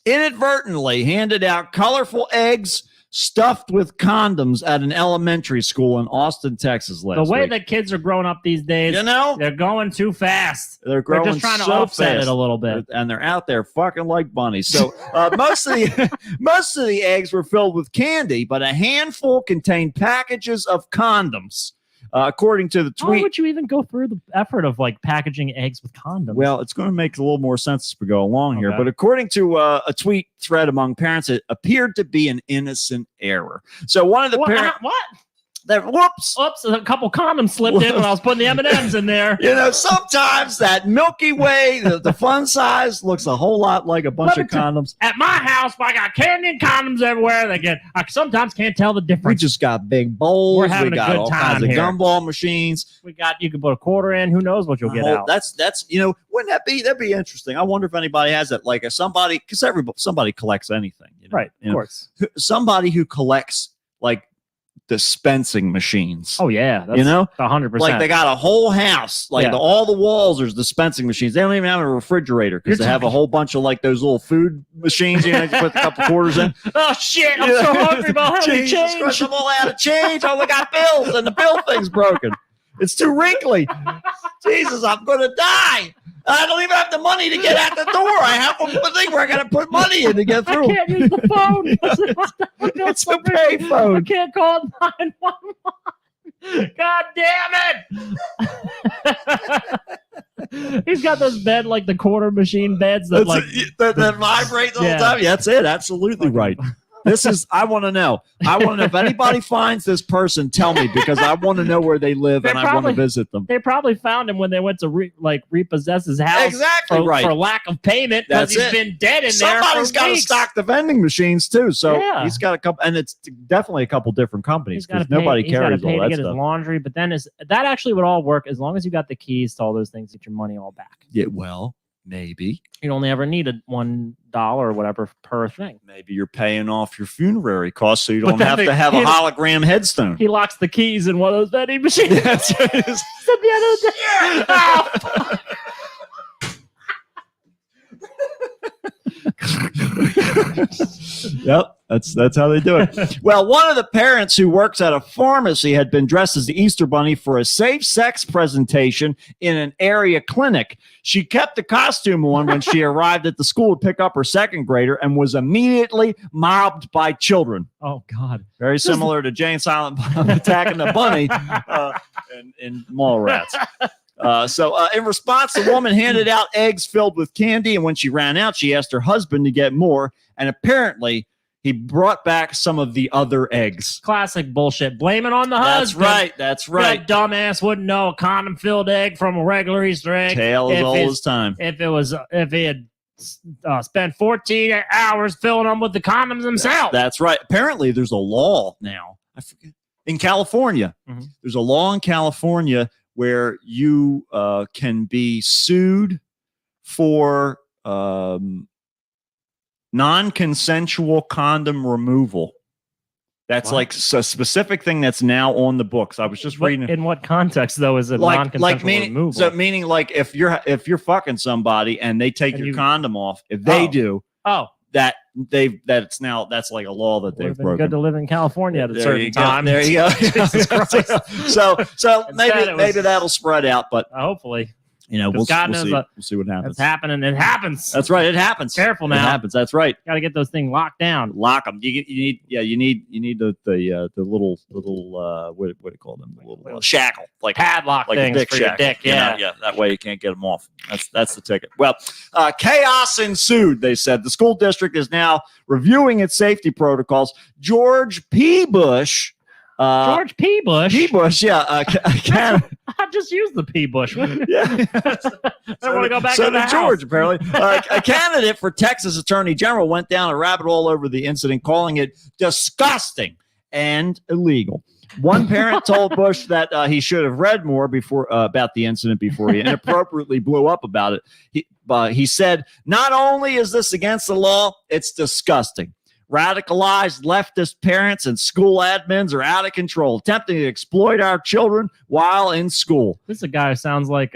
inadvertently handed out colorful eggs stuffed with condoms at an elementary school in Austin, Texas last The way week. that kids are growing up these days, You know? they're going too fast. They're growing just trying to so offset fast. it a little bit. And they're out there fucking like bunnies. So most of the eggs were filled with candy, but a handful contained packages of condoms, according to the Why tweet. would you even go through the effort of like packaging eggs with condoms? Well, it's going to make a little more sense as we go along here. Okay. But according to a tweet thread among parents, it appeared to be an innocent error. So one of the parents, what? whoops. Oops! A couple condoms slipped in when I was putting the M&Ms in there. You know, sometimes that Milky Way, the fun size, looks a whole lot like a bunch of condoms. At my house, I got candy and condoms everywhere. I sometimes can't tell the We difference. just got big bowls. We're having we a got good all time kinds of here. gumball machines. You can put a quarter in. Who knows what you'll get out? That's wouldn't that'd be interesting? I wonder if anybody has it. Like if somebody, because somebody collects anything, you know? Right, You of know, course. somebody who collects like dispensing machines. Oh yeah, that's, You know? 100%. Like they got a whole house, like Yeah. all the walls are dispensing machines. They don't even have a refrigerator because they have a whole bunch of like those little food machines. You know, you put a couple quarters in. Oh shit! I'm so hungry, but I haven't Jesus Christ, changed. I'm all out of change. I only got bills, and the bill thing's broken. It's too wrinkly. Jesus, I'm gonna die. I don't even have the money to get out the door. I have a thing where I gotta put money in to get I through. can't use the phone. It's a pay I phone. can't call 911. God damn it! He's got those bed like the quarter machine beds that That vibrate the whole Yeah. time. Yeah, that's it. Absolutely right. This is. I want to know. I want to know if anybody finds this person. Tell me because I want to know where they live and I want to visit them. They probably found him when they went to repossess his house. Exactly for, right. for lack of payment because That's he's it. been dead in Somebody's there. got to stock the vending machines too. So Yeah. he's got a couple, and it's definitely a couple different companies He's got because to pay. nobody He's got to carries pay all to that get his stuff. laundry, but then that actually would all work as long as you got the keys to all those things. Get your money all back. Yeah, well, maybe. You'd only ever needed $1 or whatever per thing. Maybe you're paying off your funerary costs so you But don't then have they- to have a hologram headstone. He locks the keys in one of those vending machines. That's what it is. Said the other day. Oh, fuck. Yep, that's how they do it. Well, one of the parents who works at a pharmacy had been dressed as the Easter Bunny for a safe sex presentation in an area clinic. She kept the costume on when she arrived at the school to pick up her second grader and was immediately mobbed by children. Oh, God. Very similar to Jane Silent Bob attacking the bunny in Mallrats. So in response, the woman handed out eggs filled with candy, and when she ran out, she asked her husband to get more, and apparently he brought back some of the other eggs. Classic bullshit. Blame it on the That's husband. right. That's right. That dumbass wouldn't know a condom-filled egg from a regular Easter egg. Tale as If old his- as time. If he had spent 14 hours filling them with the condoms himself. That's right. Apparently, there's a law now. I forget. In California, Mhm. there's a law in California where you can be sued for non-consensual condom removal. That's What? like a specific thing that's now on the books. I was just reading. In what context, though, is it non-consensual removal? So meaning like if you're fucking somebody and they take your condom off, if they do, that's like a law that they've broken. Good to live in California at a certain time. There you go. Jesus Christ. So maybe that'll spread out, but hopefully. We'll see what happens. It's happening. It happens. That's right. It happens. Careful now. It happens. That's right. Got to get those things locked down. Lock them. You need the little what do you call them? The little shackle, like padlock like things a dick for shackle. your dick. Yeah. Yeah. That way you can't get them off. That's the ticket. Well, chaos ensued. They said the school district is now reviewing its safety protocols. George P. Bush. George P. Bush. P. Bush, yeah. I just used the P. Bush. Yeah. I want to go back so to the did George, apparently. A candidate for Texas Attorney General went down a rabbit hole over the incident, calling it disgusting and illegal. One parent told Bush that he should have read more before about the incident before he inappropriately blew up about it. He said, "Not only is this against the law, it's disgusting. Radicalized leftist parents and school admins are out of control, attempting to exploit our children while in school." This is a guy who sounds like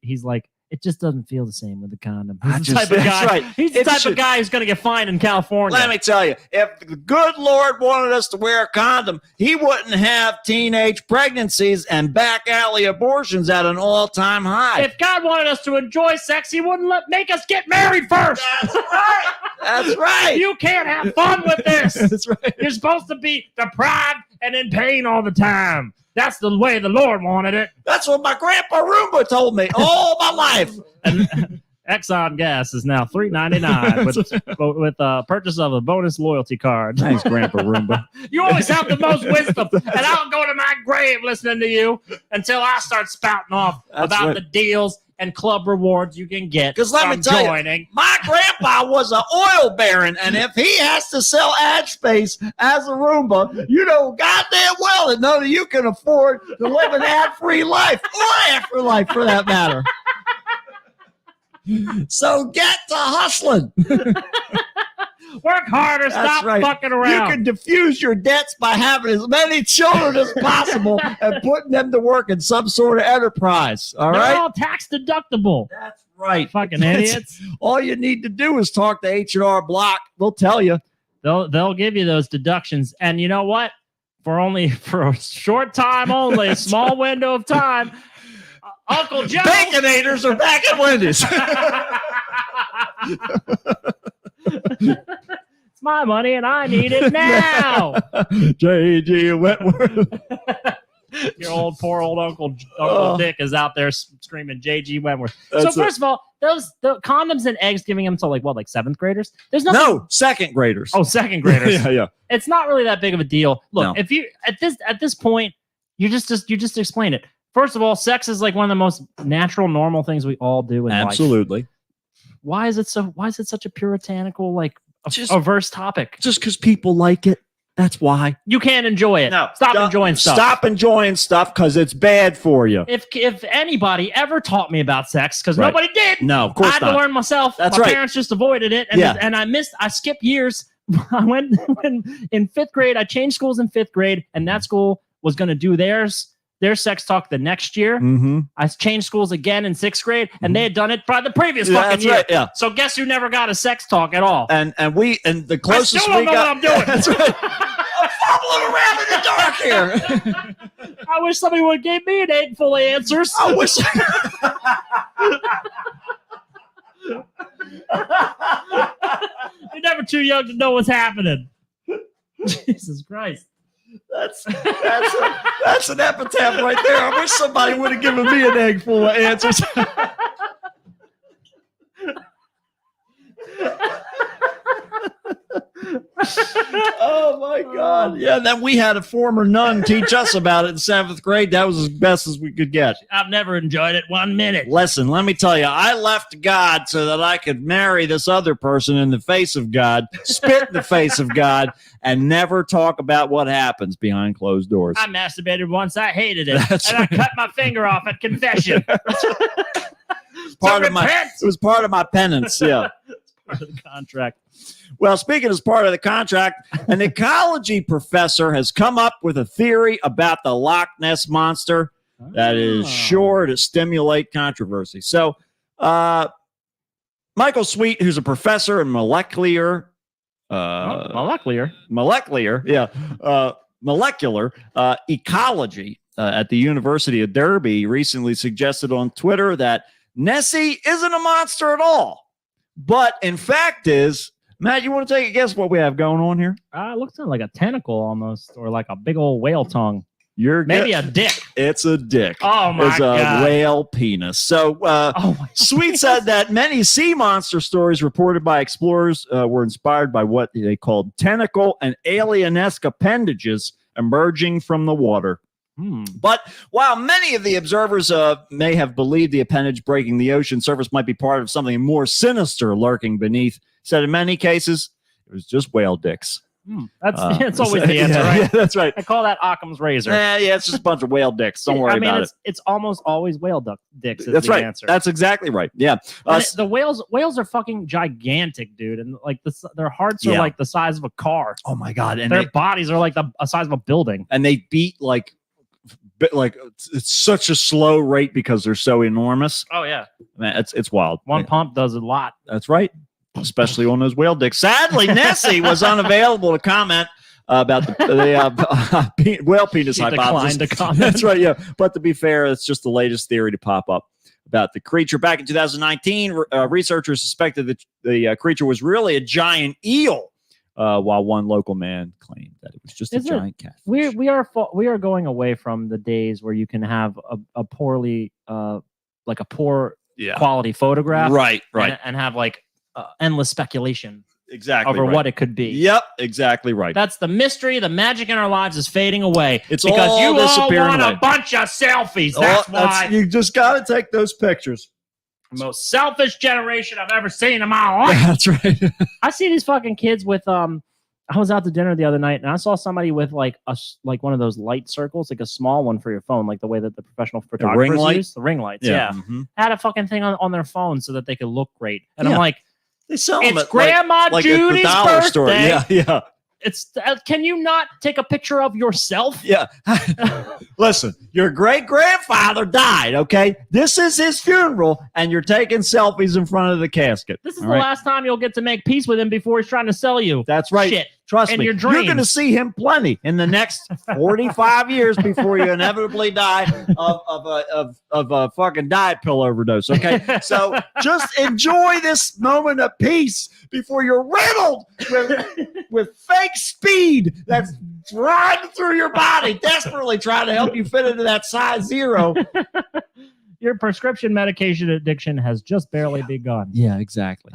he's like, it just doesn't feel the same with the condom. He's the That's type of guy. right. He's the type of guy who's going to get fined in California. Let me tell you, if the good Lord wanted us to wear a condom, he wouldn't have teenage pregnancies and back alley abortions at an all-time high. If God wanted us to enjoy sex, he wouldn't make us get married first. That's right. That's right. You can't have fun with this. That's right. You're supposed to be deprived and in pain all the time. That's the way the Lord wanted it. That's what my grandpa Roomba told me all my life. And Exxon gas is now $3.99 with purchase of a bonus loyalty card. Thanks, Grandpa Roomba. You always have the most wisdom, and I'll go to my grave listening to you until I start spouting off about the deals and club rewards you can get. Because let me tell you, my grandpa was an oil baron, and if he has to sell ad space as a Roomba, you know goddamn well that none of you can afford to live an ad-free life, or afterlife for that matter. So get to hustling. Work harder. Stop fucking around. You can diffuse your debts by having as many children as possible and putting them to work in some sort of enterprise. All right? They're all tax deductible. That's right. Fucking idiots. All you need to do is talk to H&R Block. They'll tell you. They'll give you those deductions. And you know what? For a short time only, a small window of time, Uncle Joe. Baconators are back at Wendy's. It's my money and I need it now. J.G. Wentworth. Your poor old Uncle Dick is out there screaming J.G. Wentworth. That's so first of all, the condoms and eggs giving them to like seventh graders. There's nothing. No, second graders. Oh, second graders. Yeah. It's not really that big of a deal. Look, if you at this point, you just explain it. First of all, sex is like one of the most natural, normal things we all do in life. Absolutely. Why is it such a puritanical, like averse topic? Just because people like it. That's why. You can't enjoy it. No. Stop enjoying stuff. Stop enjoying stuff because it's bad for you. If anybody ever taught me about sex, because nobody did. No, of course I had to learn myself. That's My right. parents just avoided it. And I skipped years. I went in fifth grade. I changed schools in fifth grade, and that school was going to do their sex talk the next year. Mm-hmm. I changed schools again in sixth grade, and they had done it probably the previous fucking year. Right, yeah. So guess who never got a sex talk at all? And the closest I still don't know what I'm doing. That's right. I'm fumbling around in the dark here. I wish somebody would give me an egg full of answers. I wish. You're never too young to know what's happening. Jesus Christ. That's an epitaph right there. I wish somebody would have given me an egg full of answers. Oh my God. Yeah, then we had a former nun teach us about it in seventh grade. That was as best as we could get. I've never enjoyed it 1 minute. Listen, let me tell you, I left God so that I could marry this other person in the face of God, spit in the face of God, and never talk about what happens behind closed doors. I masturbated once. I hated it. That's and I cut my finger off at confession. It was part of my penance, yeah. part of the contract. Well, speaking as part of the contract, an ecology professor has come up with a theory about the Loch Ness Monster that is sure to stimulate controversy. So, Michael Sweet, who's a professor in molecular ecology at the University of Derby, recently suggested on Twitter that Nessie isn't a monster at all, but in fact is. Matt, you want to take a guess what we have going on here? It looks like a tentacle almost, or like a big old whale tongue. Maybe a dick. It's a dick. Oh my God! It's a whale penis. So, Sweet said that many sea monster stories reported by explorers were inspired by what they called tentacle and alien-esque appendages emerging from the water. But while many of the observers may have believed the appendage breaking the ocean surface might be part of something more sinister lurking beneath, said in many cases it was just whale dicks. That's always the answer, right? Yeah, that's right. I call that Occam's razor. Yeah, it's just a bunch of whale dicks. Don't worry about it. It's almost always whale dicks. That's the right. Answer. That's exactly right. Yeah. The whales are fucking gigantic, dude, and like their hearts are like the size of a car. Oh my God! And their bodies are like the size of a building, and they beat like it's such a slow rate because they're so enormous. Oh yeah, man, it's wild. One pump does a lot. That's right. Especially on those whale dicks. Sadly, Nessie was unavailable to comment about the whale penis hypothesis. To comment. That's right, yeah. But to be fair, it's just the latest theory to pop up about the creature. Back in 2019, researchers suspected that the creature was really a giant eel, while one local man claimed that it was just a giant catfish. We are going away from the days where you can have a poorly like a poor quality photograph, right, and have like endless speculation exactly over what it could be. Yep, exactly right. That's the mystery. The magic in our lives is fading away. It's because all you all disappearing want away. a bunch of selfies. That's why. You just got to take those pictures. The most selfish generation I've ever seen in my life. That's right. I see these fucking kids with I was out to dinner the other night and I saw somebody with like one of those light circles, like a small one for your phone, like the way that the professional photographers use the ring lights. Yeah. Mm-hmm. Had a fucking thing on their phone so that they could look great. And I'm like, they sell them it's Grandma Judy's at the dollar birthday. store. Yeah. It's can you not take a picture of yourself? Yeah. Listen, your great grandfather died. Okay, this is his funeral, and you're taking selfies in front of the casket. This is the last time you'll get to make peace with him before he's trying to sell you. That's right. Shit. Trust in me, your you're dreams. going to see him plenty in the next 45 years before you inevitably die of a fucking diet pill overdose. Okay, so just enjoy this moment of peace before you're riddled with fake speed that's driving through your body, desperately trying to help you fit into that size 0. Your prescription medication addiction has just barely begun. Yeah, exactly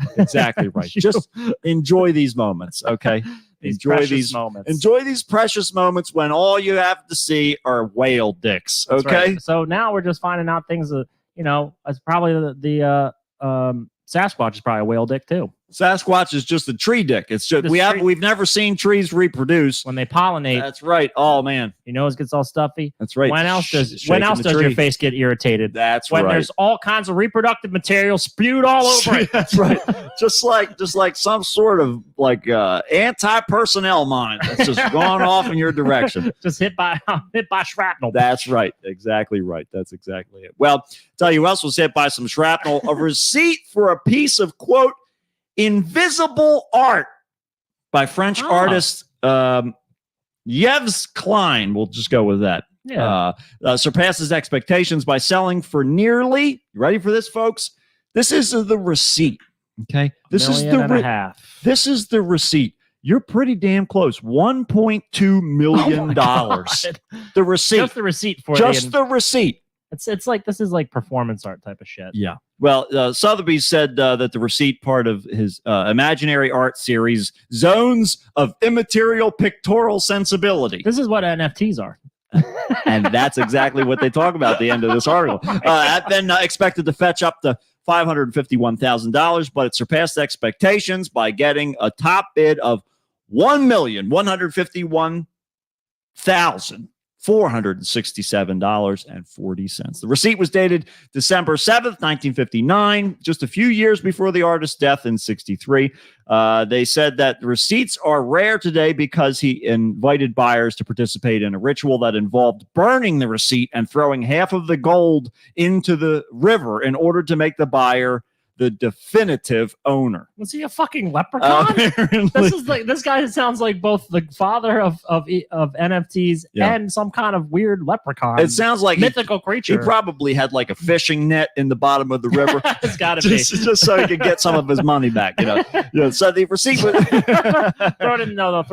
right. Just enjoy these moments, okay? Enjoy these moments. Enjoy these precious moments when all you have to see are whale dicks, okay? Right. So now we're just finding out things that, it's probably the Sasquatch is probably a whale dick too. Sasquatch is just a tree dick. It's just we've never seen trees reproduce when they pollinate. That's right. Oh man, your nose gets all stuffy. That's right. When else does your face get irritated? That's when right. There's all kinds of reproductive material spewed all over it. That's right. just like some sort of anti-personnel mine that's just gone off in your direction. Just hit by shrapnel. That's right. Exactly right. That's exactly it. Well, tell you who else was hit by some shrapnel. A receipt for a piece of quote invisible art by French artist Yves Klein. We'll just go with that. Yeah. Surpasses expectations by selling for nearly, you ready for this, folks? This is the receipt. Okay. This is the receipt. You're pretty damn close. $1.2 million. The receipt. Just the receipt for the receipt. It's like this is like performance art type of shit. Yeah. Well, Sotheby's said that the receipt part of his imaginary art series, Zones of Immaterial Pictorial Sensibility. This is what NFTs are. And that's exactly what they talk about at the end of this article. I've been expected to fetch up to $551,000, but it surpassed expectations by getting a top bid of $1,151,000 $467.40. The receipt was dated December 7th, 1959, just a few years before the artist's death in 63. They said that the receipts are rare today because he invited buyers to participate in a ritual that involved burning the receipt and throwing half of the gold into the river in order to make the buyer the definitive owner. Was he a fucking leprechaun? This guy sounds like both the father of NFTs and some kind of weird leprechaun. It sounds like mythical creature. He probably had like a fishing net in the bottom of the river. It's got to be just so he could get some of his money back. So the receipt was throw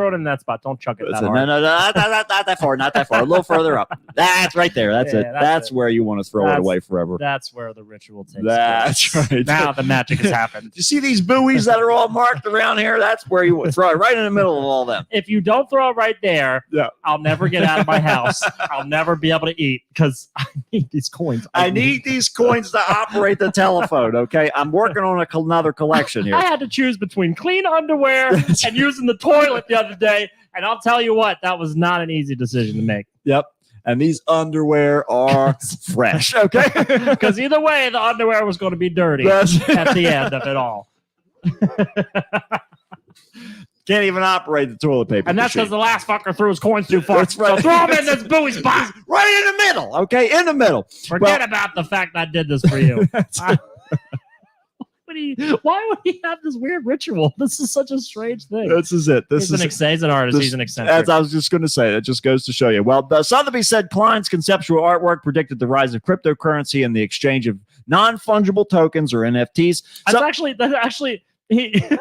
it in that spot. Don't chuck it that hard. No, not that far. Not that far. A little further up. That's right there. That's it. That's where you want to throw it away forever. That's where the ritual takes place. That's right. Now the magic has happened. You see these buoys that are all marked around here? That's where you would throw it, right in the middle of all them. If you don't throw it right there, I'll never get out of my house. I'll never be able to eat because I need these coins. I need these coins to operate the telephone, okay? I'm working on another collection here. I had to choose between clean underwear and using the toilet the other day, and I'll tell you what, that was not an easy decision to make. Yep. And these underwear are fresh, okay? Because either way, the underwear was going to be dirty at the end of it all. Can't even operate the toilet paper. And that's because the last fucker threw his coins too far. That's right. So throw him in this buoy spot. Right in the middle, okay? In the middle. Forget about the fact I did this for you. Why would he have this weird ritual? This is such a strange thing. This is it. He's an artist. He's an eccentric. As I was just going to say, it just goes to show you. Well, Sotheby's said Klein's conceptual artwork predicted the rise of cryptocurrency and the exchange of non-fungible tokens or NFTs. That's actually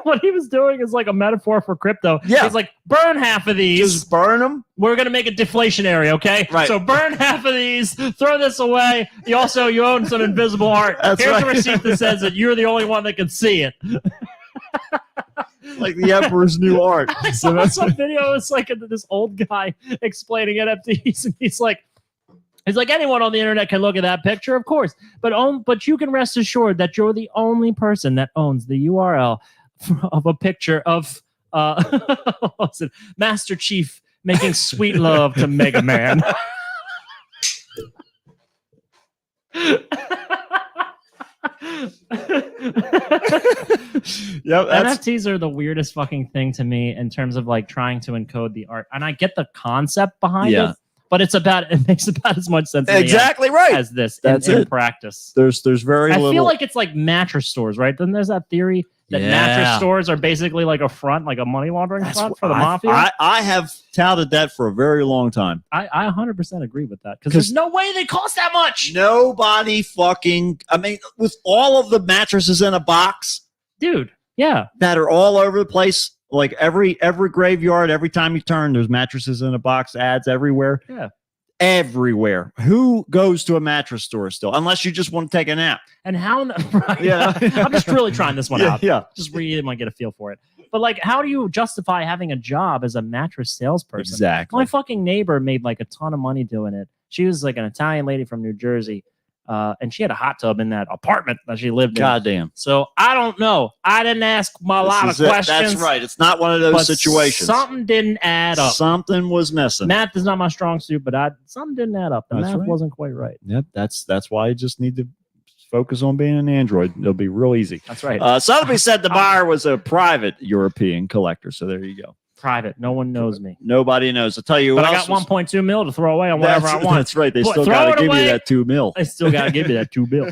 what he was doing is like a metaphor for crypto. Yeah. He's like, burn half of these. Just burn them. We're going to make it deflationary, okay? Right. So burn half of these, throw this away. You own some invisible art. Here's a receipt that says that you're the only one that can see it. Like the Emperor's New Art. I saw some video. It's like this old guy explaining NFTs, and he's like, anyone on the internet can look at that picture, of course. But you can rest assured that you're the only person that owns the URL of a picture of Master Chief making sweet love to Mega Man. NFTs are the weirdest fucking thing to me in terms of like trying to encode the art, and I get the concept behind it. But it makes about as much sense as this in practice. There's very little. I feel like it's like mattress stores, right? Then there's that theory that mattress stores are basically like a front, like a money laundering front for the mafia. I have touted that for a very long time. I 100% agree with that because there's no way they cost that much. Nobody fucking. I mean, with all of the mattresses in a box, dude. Yeah, that are all over the place. Like every graveyard, every time you turn, there's mattresses in a box, ads everywhere. Yeah. Everywhere. Who goes to a mattress store still? Unless you just want to take a nap. And how? Right, yeah. I'm just really trying this one out. Yeah. Just really might get a feel for it. But like, how do you justify having a job as a mattress salesperson? Exactly. My fucking neighbor made like a ton of money doing it. She was like an Italian lady from New Jersey. And she had a hot tub in that apartment that she lived in. Goddamn. So I don't know. I didn't ask a lot of questions. That's right. It's not one of those situations. Something didn't add up. Something was missing. Math is not my strong suit, but something didn't add up. The math wasn't quite right. Yep. That's why you just need to focus on being an android. It'll be real easy. That's right. Sotheby's said the buyer was a private European collector. So there you go. Private. No one knows me. Nobody knows. I'll tell you. But I got 1.2 mil to throw away on whatever I want. That's right. They still got to give you that 2 mil. They still got to give you that 2 mil.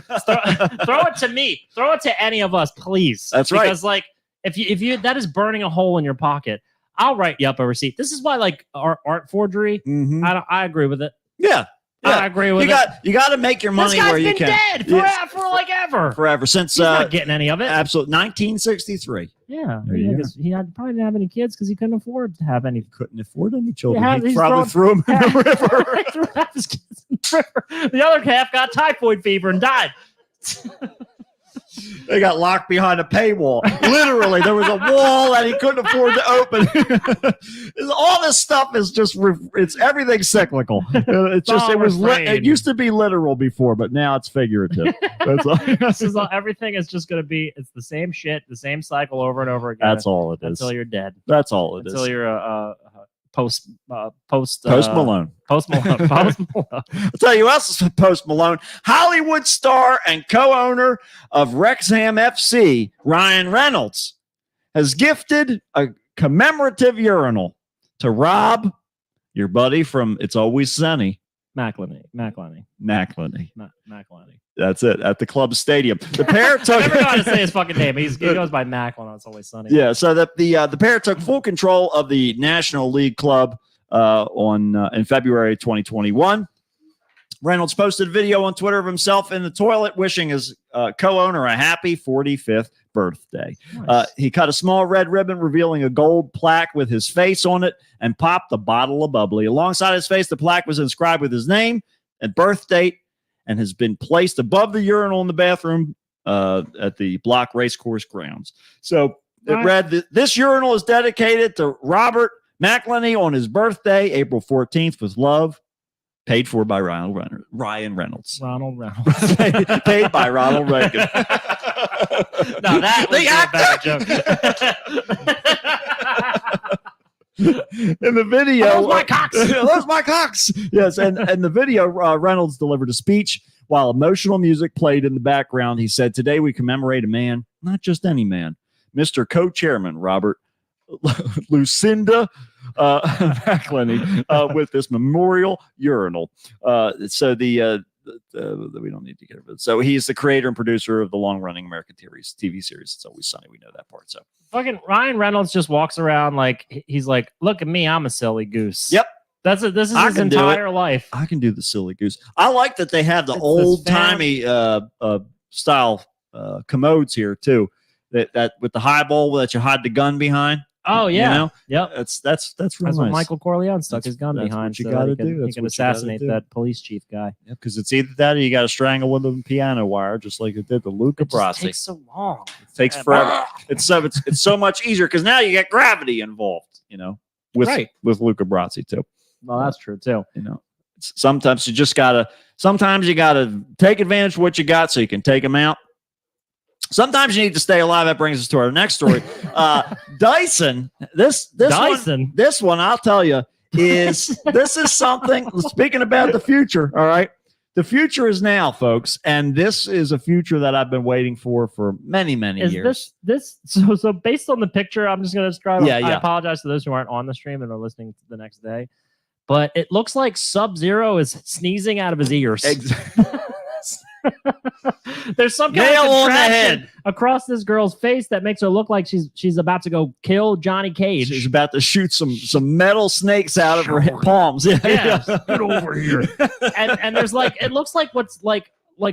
Throw it to me. Throw it to any of us, please. That's right. Because like, if you that is burning a hole in your pocket, I'll write you up a receipt. This is why like art forgery. Mm-hmm. I agree with it. Yeah. I agree with it. You got to make your money where you can. This guy's been dead for like ever. Forever since he's not getting any of it. Absolutely, 1963. Yeah, he probably didn't have any kids because he couldn't afford to have any. Couldn't afford any children. He probably threw them in the river. He threw half his kids in the river. The other half got typhoid fever and died. They got locked behind a paywall. Literally, there was a wall that he couldn't afford to open. All this stuff is just, it's everything cyclical. It's just, it used to be literal before, but now it's figurative. Everything is just going to be, it's the same shit, the same cycle over and over again. That's all it is. Until you're dead. That's all it is. Until you're Post Post Malone. Post Malone. Post Malone. I'll tell you who else is Post Malone. Hollywood star and co-owner of Wrexham FC, Ryan Reynolds, has gifted a commemorative urinal to Rob, your buddy from It's Always Sunny. McElhenney. That's it, at the club stadium. The pair took. I never know how to say his fucking name. He goes by Macklin. It's Always Sunny. Yeah, so the pair took full control of the National League club in February 2021. Reynolds posted a video on Twitter of himself in the toilet wishing his co-owner a happy 45th birthday. Nice. He cut a small red ribbon revealing a gold plaque with his face on it and popped a bottle of bubbly. Alongside his face, the plaque was inscribed with his name and birth date and has been placed above the urinal in the bathroom at the Block Racecourse grounds. So it read that this urinal is dedicated to Robert McElhenney on his birthday, April 14th, with love. Paid for by Ryan Reynolds. Ronald Reynolds. paid by Ronald Reagan. No, that was a better joke. In the video, those my cocks. Those my cocks. Yes, and the video, Reynolds delivered a speech while emotional music played in the background. He said, "Today we commemorate a man, not just any man, Mr. Co-Chairman Robert Lucinda McElhenney with this memorial urinal." So we don't need to get it. So he's the creator and producer of the long-running American TV series It's Always Sunny. We know that part. So fucking Ryan Reynolds just walks around like he's like, "Look at me, I'm a silly goose." Yep. This is his entire life. I can do the silly goose. I like that they have the old-timey style commodes here too. That with the high bowl that you hide the gun behind. Oh yeah, you know? Yep. That's real That's nice. what Michael Corleone stuck his gun behind. What you so got to that do. He can assassinate that police chief guy. Yeah, because it's either that or you got to strangle with a piano wire, just like it did to Luca It just Brasi. takes so long. It takes forever. It's so much easier because now you get gravity involved. You know, with Luca Brasi too. Well, that's true too. You know, sometimes you just gotta. Sometimes you gotta take advantage of what you got so you can take them out. Sometimes you need to stay alive. That brings us to our next story. Dyson. This one, I'll tell you, this is something. Speaking about the future, all right. The future is now, folks, and this is a future that I've been waiting for many years. So based on the picture, I'm just going to describe. Yeah. I apologize to those who aren't on the stream and are listening the next day, but it looks like Sub-Zero is sneezing out of his ears. There's some kind of contraption across this girl's face that makes her look like she's about to go kill Johnny Cage. She's about to shoot some metal snakes out of her palms. Yeah. Get over here. And there's it looks like what's like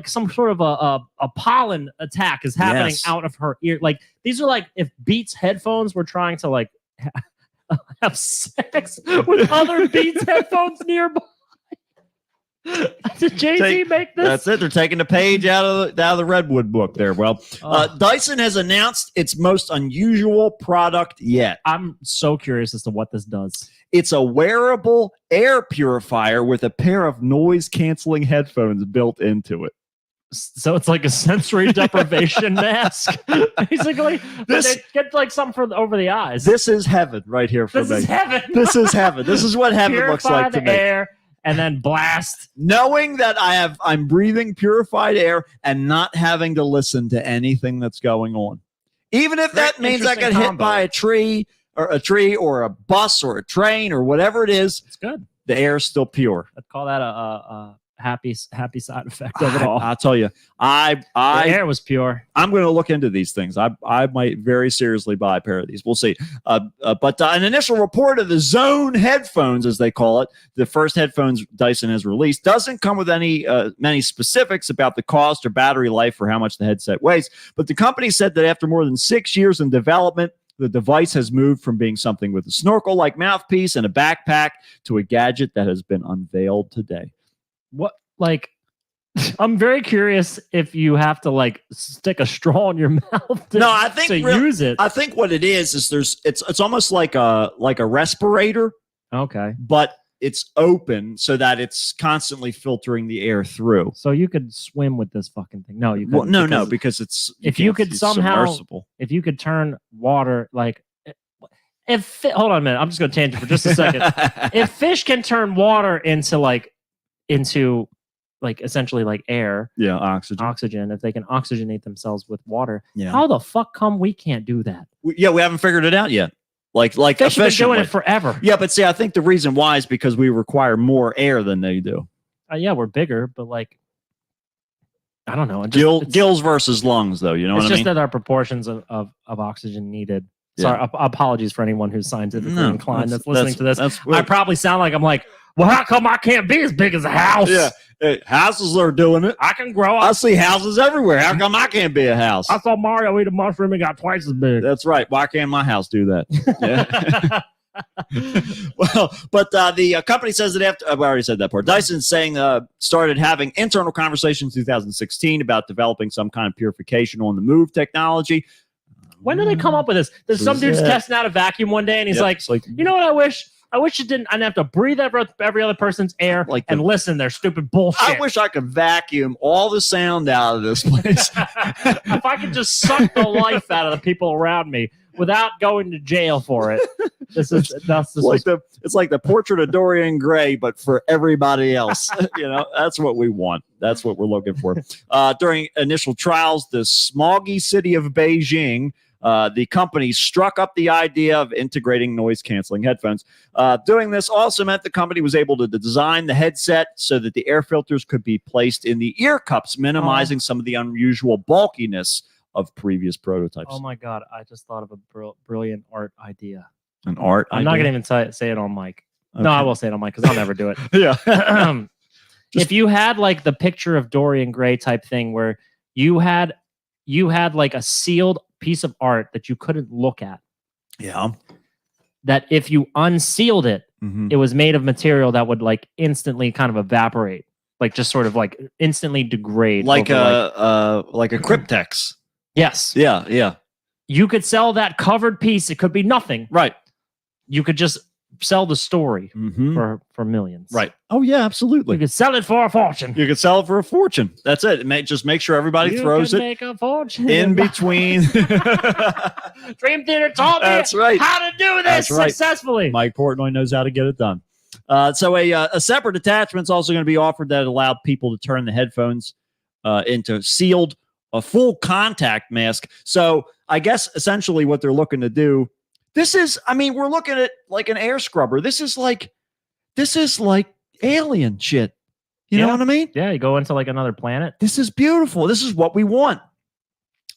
some sort of a pollen attack is happening out of her ear. Like these are like if Beats headphones were trying to have sex with other Beats headphones nearby. Did Jay-Z make this? That's it. They're taking the page out of the Redwood book there. Well, Dyson has announced its most unusual product yet. I'm so curious as to what this does. It's a wearable air purifier with a pair of noise-canceling headphones built into it. So it's like a sensory deprivation mask, basically. They get something for over the eyes. This is heaven right here for me. This is heaven. This is heaven. This is what heaven looks like to me. Air. And then blast. Knowing that I'm breathing purified air and not having to listen to anything that's going on. Even if that means I get hit by a tree or a bus or a train or whatever it is. It's good. The air is still pure. I'd call that a happy side effect of it all. I'll tell you, the air was pure. I'm going to look into these things. I might very seriously buy a pair of these. We'll see. But an initial report of the Zone headphones, as they call it, the first headphones Dyson has released, doesn't come with many specifics about the cost or battery life or how much the headset weighs. But the company said that after more than 6 years in development, the device has moved from being something with a snorkel-like mouthpiece and a backpack to a gadget that has been unveiled today. What I'm very curious if you have to stick a straw in your mouth to use it. I think what it is it's almost like a respirator. Okay. But it's open so that it's constantly filtering the air through. So you could swim with this fucking thing. No, you couldn't. Well, no, because it's if you could somehow submersible. If you could turn water hold on a minute, I'm just going to tangent for just a second. If fish can turn water into essentially like air, yeah, oxygen. if they can oxygenate themselves with water, Yeah. how the fuck come we can't do that? We haven't figured it out yet. Like Fish have been doing efficiently. it forever. Yeah, but see, I think the reason why is because we require more air than they do. Yeah, we're bigger, but like, I don't know. Gills versus lungs, though. You know what I it's mean? just that our proportions of oxygen needed. Yeah. Sorry, apologies for anyone who's scientifically No, inclined that's listening to this. That's I probably sound like I'm like, well, how come I can't be as big as a house? Yeah. Hey, houses are doing it. I can grow I up. see houses everywhere. How come I can't be a house? I saw Mario eat a mushroom and got twice as big. That's right. Why can't my house do that? Yeah. Well, but the company says that after I already said that part. Dyson's saying started having internal conversations in 2016 about developing some kind of purification on the move technology. When did they come up with this? There's some dude's testing out a vacuum one day, and he's like, you know what I wish? I wish it didn't. I didn't have to breathe every other person's air and listen to their stupid bullshit. I wish I could vacuum all the sound out of this place. If I could just suck the life out of the people around me without going to jail for it. It's like the portrait of Dorian Gray, but for everybody else. That's what we want. That's what we're looking for. During initial trials, the smoggy city of Beijing, the company struck up the idea of integrating noise-canceling headphones. Doing this also meant the company was able to design the headset so that the air filters could be placed in the ear cups, minimizing some of the unusual bulkiness of previous prototypes. Oh my God, I just thought of a brilliant art idea. An art I'm not going to even say it on mic. Okay. No, I will say it on mic because I'll never do it. Yeah. If you had like the picture of Dorian Gray type thing where you had like a sealed piece of art that you couldn't look at. Yeah. That if you unsealed it, Mm-hmm. it was made of material that would like instantly kind of evaporate, like just sort of like instantly degrade. Like a cryptex. Yes. Yeah, yeah. You could sell that covered piece. It could be nothing. Right. You could just sell the story for millions. Right. Oh yeah, absolutely. You could sell it for a fortune. You could sell it for a fortune. That's it. Just make sure everybody throws it make a fortune in between. Dream Theater taught me That's right. how to do this successfully. Mike Portnoy knows how to get it done. So a separate attachment is also going to be offered that allowed people to turn the headphones into sealed, a full contact mask. So I guess essentially what they're looking to do. We're looking at like an air scrubber. This is like alien shit. You know what I mean? Yeah, you go into like another planet. This is beautiful. This is what we want.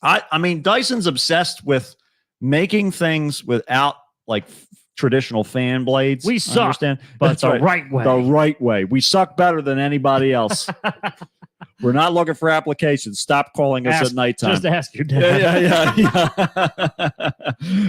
I mean, Dyson's obsessed with making things without like traditional fan blades. We suck, understand? but That's the right way. The right way. We suck better than anybody else. We're not looking for applications. Stop calling us at nighttime. Just ask your dad. Yeah.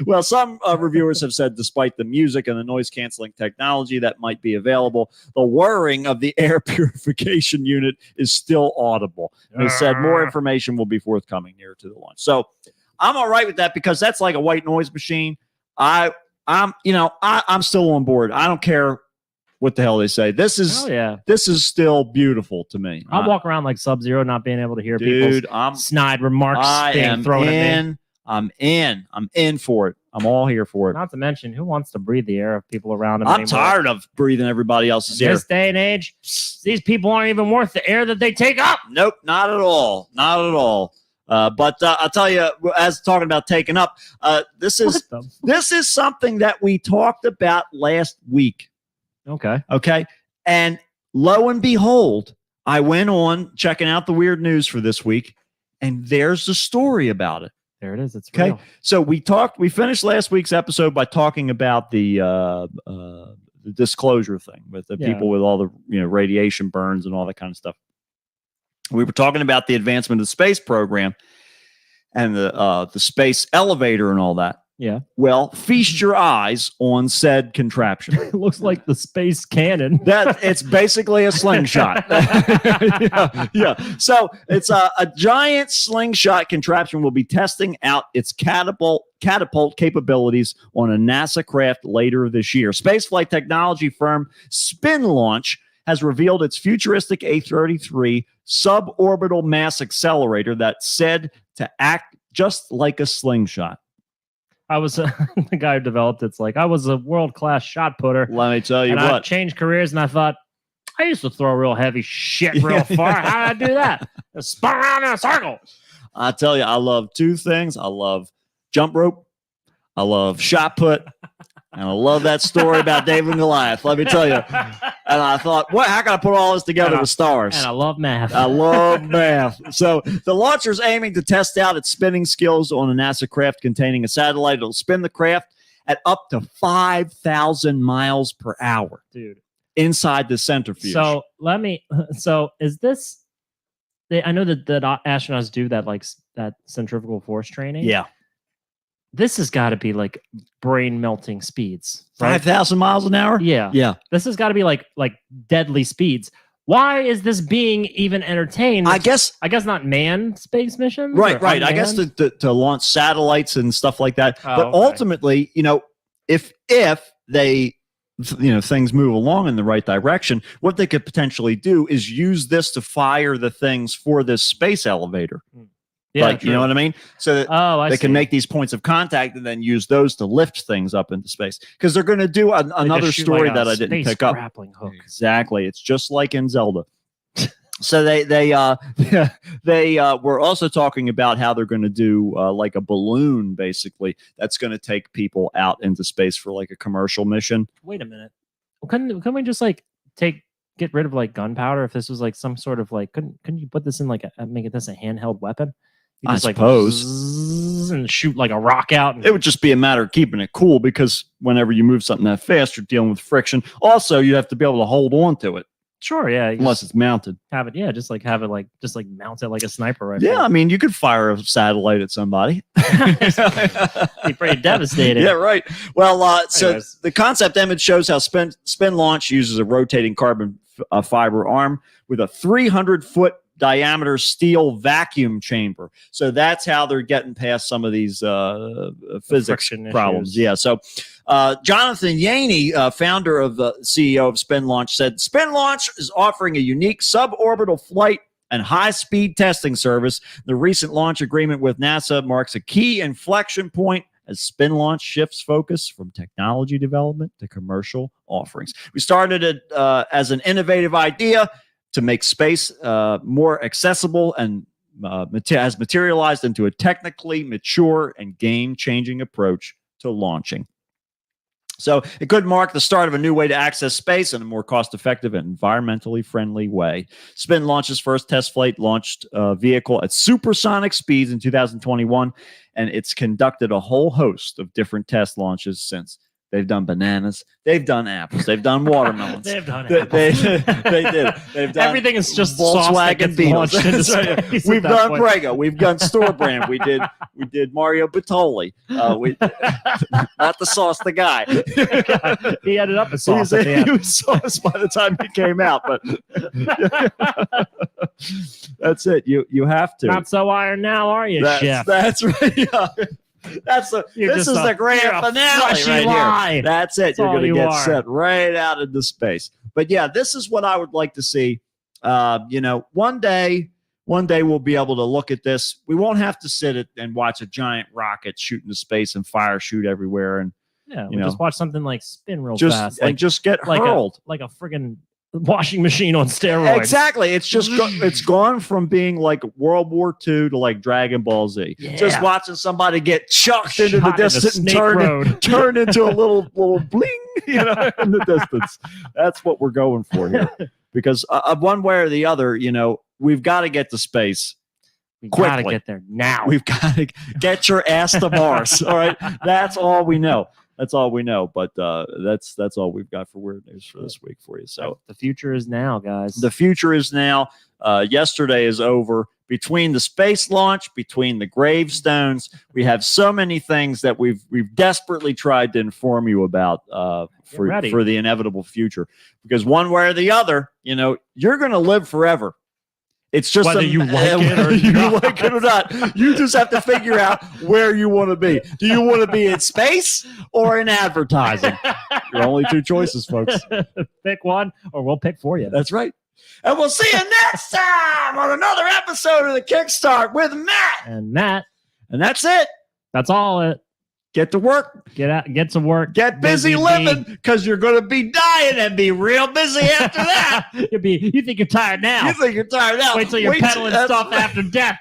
Well, some reviewers have said despite the music and the noise-canceling technology that might be available, the whirring of the air purification unit is still audible. They said more information will be forthcoming near to the launch. So I'm all right with that because that's like a white noise machine. I'm still on board. I don't care what the hell they say. This is still beautiful to me. I'll walk around like Sub-Zero, not being able to hear people's snide remarks being thrown at me. I'm in for it. I'm all here for it. Not to mention, who wants to breathe the air of people around him I'm anymore? tired of breathing everybody else's air. This day and age, these people aren't even worth the air that they take up. Nope, not at all. Not at all. But I'll tell you, as talking about taking up, this is something that we talked about last week. Okay. And lo and behold, I went on checking out the weird news for this week, and there's the story about it. There it is. It's okay. Real. So we finished last week's episode by talking about the disclosure thing with the people with all the radiation burns and all that kind of stuff. We were talking about the advancement of the space program and the space elevator and all that. Yeah. Well, feast your eyes on said contraption. It looks like the space cannon. It's basically a slingshot. Yeah. So it's a giant slingshot contraption. Will be testing out its catapult capabilities on a NASA craft later this year. Spaceflight technology firm Spin Launch has revealed its futuristic A33 suborbital mass accelerator that's said to act just like a slingshot. I was the guy who developed it's like I was a world-class shot putter. Let me tell you and I what. changed careers, and I thought I used to throw real heavy shit real far. How did I do that? I spun around in a circle. I tell you, I love two things. I love jump rope. I love shot put. And I love that story about David and Goliath. Let me tell you. And I thought, what? How can I put all this together with stars? And I love math. I love math. So the launcher's aiming to test out its spinning skills on a NASA craft containing a satellite. It'll spin the craft at up to 5,000 miles per hour, dude, inside the centrifuge. So is this? I know that astronauts do that, like that centrifugal force training. Yeah. This has got to be like brain melting speeds. Right? 5,000 miles an hour? Yeah. Yeah. This has got to be like deadly speeds. Why is this being even entertained? I guess not manned space missions. Right. I guess to launch satellites and stuff like that. But ultimately, if they, things move along in the right direction, what they could potentially do is use this to fire the things for this space elevator. Yeah, you know what I mean? So that they can make these points of contact and then use those to lift things up into space. Because they're going to do another story that I didn't pick up. Grappling hook. Exactly. It's just like in Zelda. So they were also talking about how they're going to do like a balloon, basically, that's going to take people out into space for like a commercial mission. Wait a minute. Couldn't we just like get rid of like gunpowder if this was like some sort of like couldn't you put this in like make this a handheld weapon? You I just suppose. And shoot like a rock out. It would just be a matter of keeping it cool because whenever you move something that fast, you're dealing with friction. Also, you have to be able to hold on to it. Sure, yeah. Unless it's mounted. Have it, yeah. Just mount it like a sniper rifle. Yeah, I mean, you could fire a satellite at somebody. Be pretty devastating. Yeah, right. Well, so the concept image shows how spin launch uses a rotating carbon fiber arm with a 300-foot diameter steel vacuum chamber. So that's how they're getting past some of these physics problems. Issues. Yeah. So Jonathan Yaney, founder of the CEO of Spin Launch, said Spin Launch is offering a unique suborbital flight and high-speed testing service. The recent launch agreement with NASA marks a key inflection point as Spin Launch shifts focus from technology development to commercial offerings. We started it as an innovative idea to make space more accessible and has materialized into a technically mature and game-changing approach to launching. So it could mark the start of a new way to access space in a more cost-effective and environmentally friendly way. Spin Launch's first test flight launched vehicle at supersonic speeds in 2021, and it's conducted a whole host of different test launches since. They've done bananas. They've done apples. They've done watermelons. They've done apples. They did. They've done everything is just Volkswagen Beetles. Right. We've done Prego. We've done store brand. We did Mario Batoli. Not the sauce, the guy. He ended up a sauce. He was sauce by the time he came out, but that's it. You have to. Not so iron now, are you, chef? That's right. Yeah. This is the grand finale right here. That's it. You're going to get sent right out into space. But yeah, this is what I would like to see. One day we'll be able to look at this. We won't have to sit and watch a giant rocket shoot into space and fire shoot everywhere. And we'll just watch something like spin real fast, and just get hurled like a friggin' washing machine on steroids. Exactly. It's just it's gone from being like World War II to like Dragon Ball Z. Yeah. Just watching somebody get chucked into the distance and turn into a little bling, in the distance. That's what we're going for here. Because one way or the other, we've got to get to space. We've got to get there now. We've got to get your ass to Mars. All right. That's all we know. That's all we know, but that's all we've got for weird news for this week for you. So the future is now, guys. The future is now. Yesterday is over. Between the space launch, between the gravestones, we have so many things that we've desperately tried to inform you about for the inevitable future. Because one way or the other, you're going to live forever. It's just whether you like it or not. You just have to figure out where you want to be. Do you want to be in space or in advertising? Your only two choices, folks. Pick one, or we'll pick for you. That's right. And we'll see you next time on another episode of the Kickstart with Matt and Matt. And that's it. That's all it. Get to work. Get out. Get to work. Get busy living because you're going to be dying and be real busy after that. You think you're tired now? You think you're tired now? Wait till you're peddling stuff after death.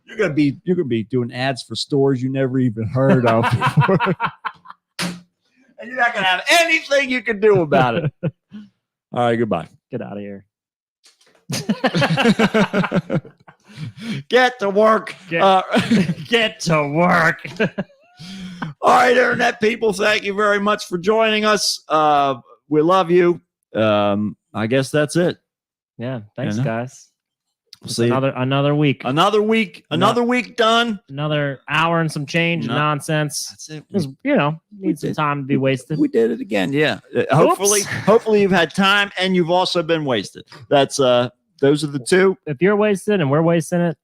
You're gonna be doing ads for stores you never even heard of before. And you're not gonna have anything you can do about it. All right, goodbye. Get out of here. Get to work. Get to work. All right, internet people, thank you very much for joining us. We love you. I guess that's it. Yeah, thanks, guys. We'll see another week. Another week done. Another hour and some change nonsense. That's it. Because, need some time to be wasted. We did it again. Yeah. Hopefully you've had time and you've also been wasted. That's those are the two. If you're wasted and we're wasting it,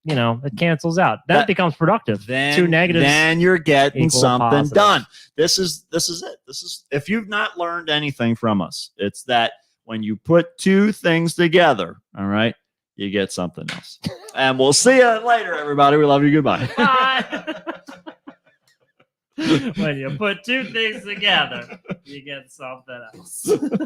it cancels out. That becomes productive. Two negatives. Then you're getting something positive. done. This is it. This is if you've not learned anything from us, it's that when you put two things together, all right, you get something else. And we'll see you later, everybody. We love you. Goodbye. Bye. When you put two things together, you get something else.